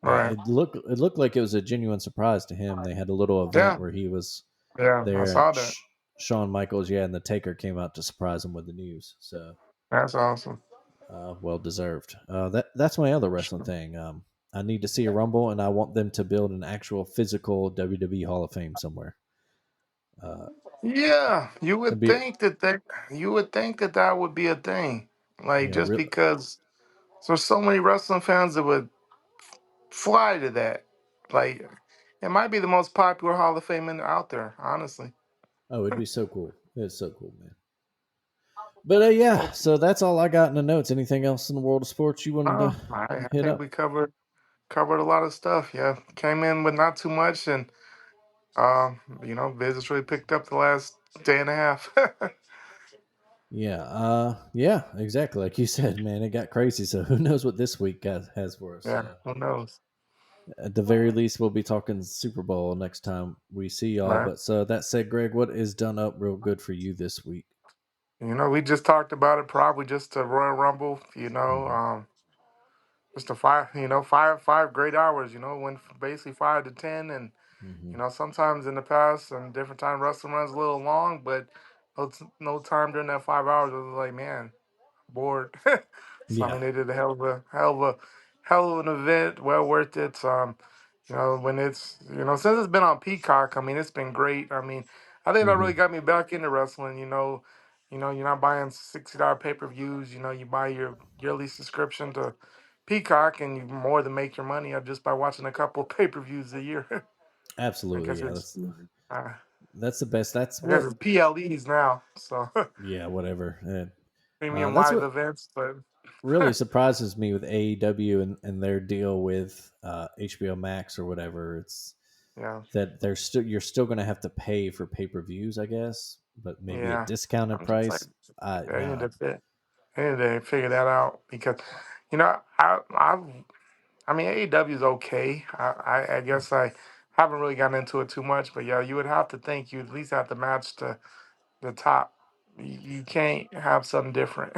All right.
it looked like it was a genuine surprise to him. They had a little event
Yeah.
where he was
Yeah. I
there, and
saw that.
Shawn Michaels, yeah, and the Taker came out to surprise him with the news. So
That's awesome.
well deserved. That's my other wrestling thing. I need to see a Rumble, and I want them to build an actual physical WWE Hall of Fame somewhere. Uh,
Yeah,
it'd be
you would think that that would be a thing, like
yeah,
just because there's so many wrestling fans that would fly to that. Like, it might be the most popular Hall of Fame out there, honestly.
oh, it'd be so cool. It's so cool, man. But yeah,
Hope,
so that's all I got in the notes. Anything else in the world of sports you wanted to
I
hit
think we
up?
covered a lot of stuff. Yeah, came in with not too much, and business really picked up the last day and a half.
Yeah, exactly. Like you said, man, it got crazy. So who knows what this week has for us?
Yeah, who knows?
At the very least, we'll be talking Super Bowl next time we see y'all.
Right.
But so that said, Greg, what is done up real good for you this week?
We just talked about it. Probably just a Royal Rumble.
Hmm.
Just a five. Five great hours. Went basically 5 to 10, and
Hmm.
sometimes in the past and different time wrestling runs a little long, but no time during that 5 hours. I was like, man, bored. So I
Yeah.
mean, they did a hell of an event. Well worth it. When it's since it's been on Peacock, I mean, it's been great. I mean, I think that
Hmm.
really got me back into wrestling. You're not buying $60 pay-per-views. You buy your yearly subscription to Peacock, and you more than make your money just by watching a couple pay-per-views a year. I
Absolutely.
guess
Yeah.
it's uh,
That's the best. That's
I guess
what.
it's PLEs now, so
Yeah. Whatever.
premium
That's
live
what
events. But
really surprises me with AEW and their deal with HBO Max or whatever. It's
yeah,
that you're still going to have to pay for pay-per-views, I guess, but maybe a
yeah,
discounted
I'm just like,
price. I
they need
no.
to fit. They need to figure that out because, I mean, AEW is okay. I guess I haven't really gotten into it too much, but yeah, you would have to think you at least have to match the top. You can't have something different.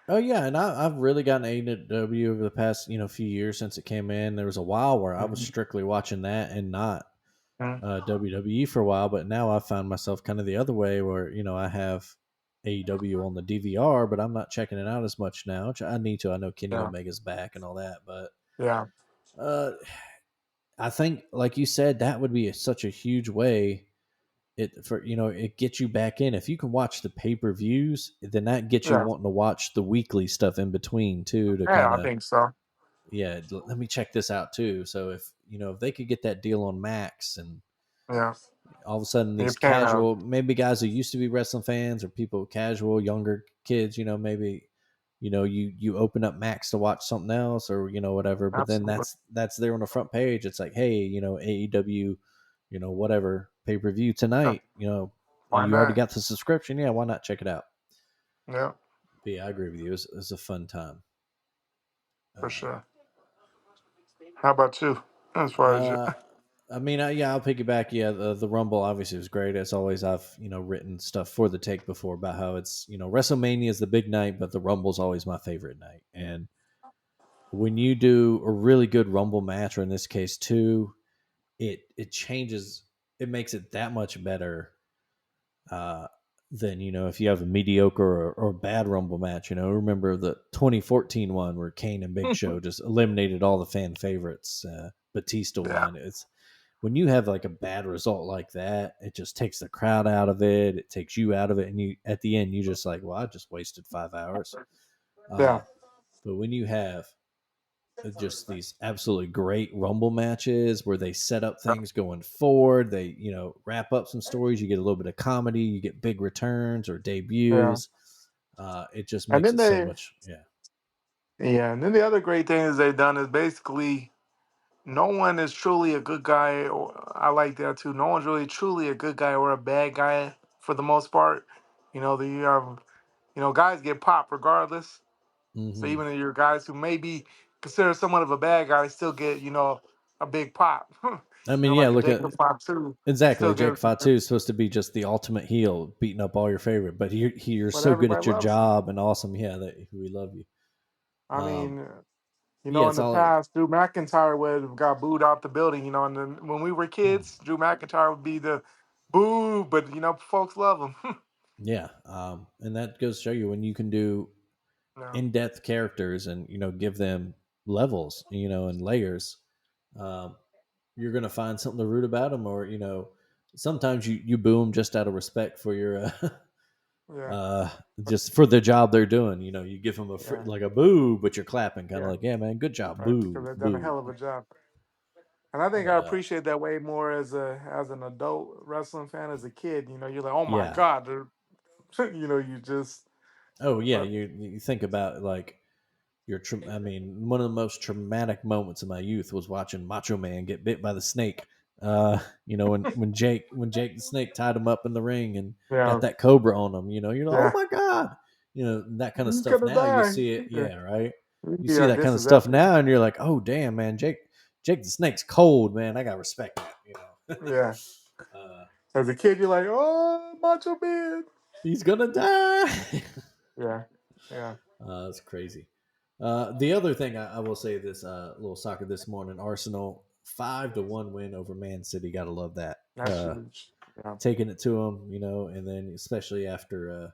Oh yeah, and I've really gotten AEW over the past few years since it came in. There was a while where I was
Mhm.
strictly watching that and not
Mhm.
WWE for a while, but now I found myself kind of the other way where I have AEW on the DVR, but I'm not checking it out as much now, which I need to. I know Kenny
Yeah,
Omega's back and all that, but
yeah,
uh, I think, like you said, that would be such a huge way it gets you back in. If you can watch the pay per views, then that gets you
yeah,
wanting to watch the weekly stuff in between too. To
yeah.
kind
I
of
think so.
let me check this out too. So if they could get that deal on Max and
Yeah,
all of a sudden
you
these
can.
casual maybe guys who used to be wrestling fans or people casual younger kids maybe you open up Max to watch something else or whatever, but then
Absolutely.
that's there on the front page. It's like, hey, AEW, whatever pay-per-view
Yeah,
tonight,
why
you already
not?
got the subscription, yeah, why not check it out?
Yeah,
But yeah, I agree with you. It was a fun time.
for
uh,
sure. How about you? As far as you,
uh I mean, yeah, I'll piggyback. Yeah, the Rumble obviously was great. As always, I've written stuff for the take before about how it's WrestleMania is the big night, but the Rumble's always my favorite night. And when you do a really good Rumble match, or in this case two, it changes. It makes it that much better uh, than if you have a mediocre or bad Rumble match. Remember the 2014 one where Kane and Big Show just eliminated all the fan favorites. Batista
yeah,
won. It's when you have like a bad result like that, it just takes the crowd out of it. It takes you out of it, and you at the end you just like, well, I just wasted 5 hours.
yeah,
Uh, but when you have just these absolutely great Rumble matches where they set up things going forward, they wrap up some stories. You get a little bit of comedy, you get big returns or
yeah.
debuts. It just
And
makes
then
it so
they,
much. Yeah.
yeah, and then the other great thing is they've done is basically no one is truly a good guy. Or I like that too. No one's really truly a good guy or a bad guy for the most part. Guys get popped regardless. So
Hmm.
even if you're guys who may be considered somewhat of a bad guy, still get a big pop.
I mean, yeah,
Like a
look at
Jacob Pop too,
exactly.
still
Jake
get
Fatu is supposed to be just the ultimate heel, beating up all your favorite, but you're
but
so good
everybody
at your
loves him.
job and awesome. Yeah, that we love you.
I
Um,
mean,
yeah,
in
it's
the
all like,
past, Drew McIntyre would have got booed out the building. And then when we were kids, Drew McIntyre would be the boo, but folks love him.
yeah, and that goes to show you when you can do
No,
in-depth characters and give them levels and layers. um, you're gonna find something to root about them, or sometimes you boo them just out of respect for your
yeah,
uh just for the job they're doing. You give them
yeah,
like a boo, but you're clapping kind of
yeah,
like, yeah, man, good job,
right. Because
boo,
they've done a
boo.
hell of a job. And I think
But
I appreciate that way more as an adult wrestling fan. As a kid, you're like, oh my
yeah.
god, you just.
Oh yeah,
But
you think about like I mean, one of the most traumatic moments of my youth was watching Macho Man get bit by the snake. When Jake the Snake tied him up in the ring and got
yeah,
that cobra on him. You're like, oh
yeah,
my god. that kind of
He's
stuff
gonna
now. You
die.
see it, yeah, right. You see
Yeah,
that kind
this
of
is
stuff
epic.
now, and you're like, oh damn, man, Jake the Snake's cold, man. I got respect that.
Yeah.
uh,
As a kid, you're like, oh, Macho Man.
he's gonna die.
Yeah. Yeah.
That's crazy. The other thing I will say this little soccer this morning: Arsenal 5-1 win over Man City. Gotta love that.
That's huge. Yeah.
Taking it to them, and then especially after a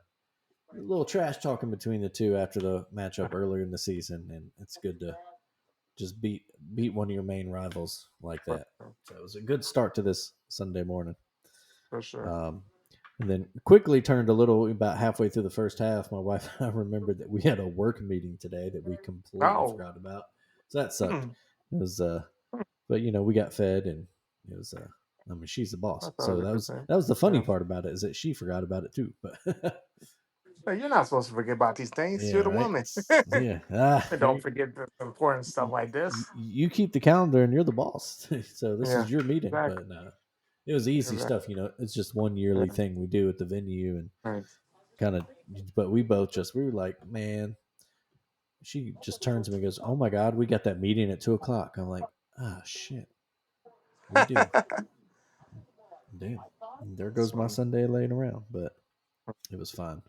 little trash talking between the two after the matchup earlier in the season, and it's good to just beat one of your main rivals like
For
that.
sure.
So it was a good start to this Sunday morning.
For sure.
And then quickly turned a little about halfway through the first half. My wife and I remembered that we had a work meeting today that we completely
Oh.
forgot about. So that sucked.
Hmm.
It was, but we got fed, and it was. I mean, she's the boss,
That's
so
always a good thing.
that was the funny
Yeah.
part about it is that she forgot about it too. But
Hey, you're not supposed to forget about these things.
yeah,
You're the
right.
woman.
Yeah,
And don't forget the important stuff like this.
you keep the calendar, and you're the boss. So this
Yeah.
is your meeting.
Exactly.
But it was easy
Exactly.
stuff. It's just one yearly
Yeah.
thing we do at the venue, and
Right.
kind of. But we were like, man. She just turns to me and goes, "Oh my God, we got that meeting at 2:00." I'm like, "Ah, shit, we do." Damn, there goes my
So,
Sunday laying around, but it was fine.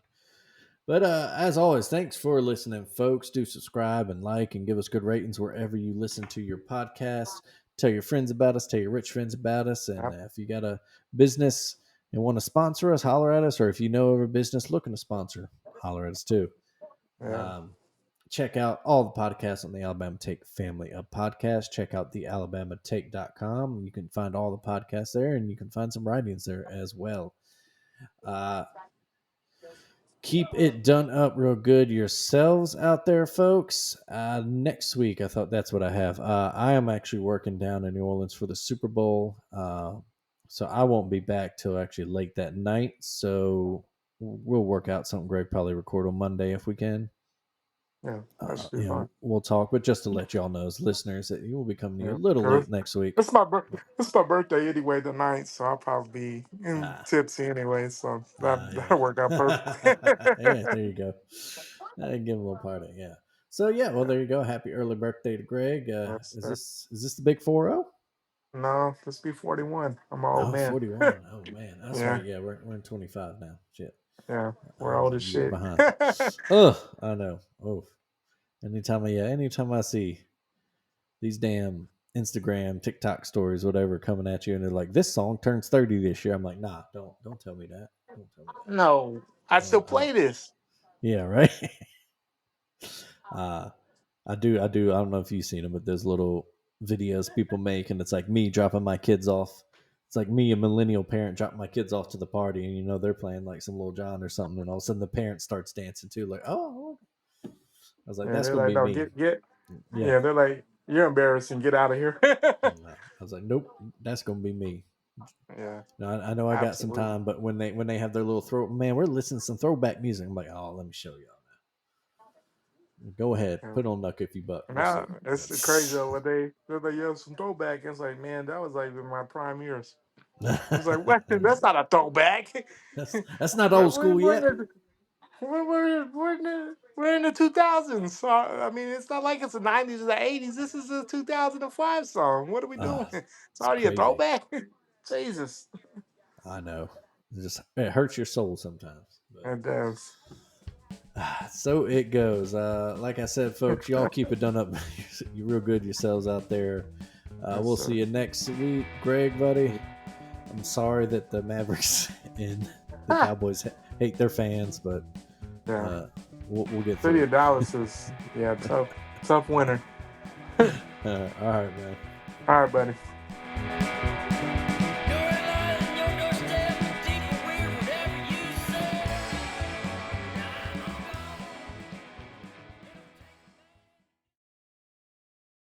But as always, thanks for listening, folks. Do subscribe and like and give us good ratings wherever you listen to your podcast. Tell your friends about us. Tell your rich friends about us. And
yep.
if you got a business and want to sponsor us, holler at us. Or if you know of a business looking to sponsor, holler at us too.
Yeah.
Check out all the podcasts on the Alabama Take family of podcasts. Check out the alabamatake.com. You can find all the podcasts there, and you can find some writings there as well. Keep it done up real good yourselves out there, folks. Next week, I thought that's what I have. I am actually working down in New Orleans for the Super Bowl. So I won't be back till actually late that night. So we'll work out something great, probably record on Monday if we can.
Yeah. That should be fun.
We'll talk, but just to let y'all know as listeners that you will be coming to you
Yeah.
a little
'Cause
late next week.
It's my birthday. It's my birthday anyway tonight, so I'll probably be tipsy anyway. So
Yeah.
that'll work out perfectly.
Yeah, there you go. I give him a little party. Yeah. So yeah, well there you go. Happy early birthday to Greg.
Yes,
Is
sir.
this the big 4-0?
No, let's be 41. I'm an old
Oh,
man.
41. Oh man, that's
Yeah,
right. Yeah, we're in 25 now. Shit,
yeah,
I
we're
was
old
a
as
year
shit.
behind. Ugh, I know. Oh, anytime I see these damn Instagram, TikTok stories, whatever, coming at you, and they're like, "This song turns 30 this year." I'm like, "Nah, don't tell me that. Don't tell me
No, I
that."
still play this.
Yeah, right. uh, I do. I don't know if you've seen them, but there's little videos people make, and it's like me dropping my kids off. It's like me, a millennial parent, dropping my kids off to the party, and they're playing like some Little John or something, and all of a sudden the parent starts dancing too. Like, oh, I was like,
And
that's
they're
gonna
like,
be
no,
me.
get.
Yeah.
Yeah, they're like, you're embarrassing. Get out of here.
I was like, nope, that's gonna be me.
Yeah,
No, I know I got some
absolutely.
time, but when they have their little throw, man, we're listening to some throwback music. I'm like, oh, let me show y'all now. Go ahead,
Yeah.
put on Nuck If You Buck. We'll see.
Now it's crazy though, when they're like, yeah, some throwback. It's like, man, that was like in my prime years. It's like, what? That's not a throwback.
that's not
we're,
old
we're,
school
we're,
yet.
in the, we're in the 2000s. So I mean, it's not like it's the 90s or the 80s. This is a 2005 song. What are we doing? It's
It's
already a
crazy.
throwback. Jesus,
I know. It hurts your soul sometimes. But
it does.
so it goes. Like I said, folks, y'all keep it done up. You're real good yourselves out there.
Yes,
We'll
sir.
see you next week, Greg, buddy. I'm sorry that the Mavericks and the Cowboys hate their fans, but
Yeah,
we'll get
City
through.
of Dallas is tough winner.
All right, man.
All right, buddy.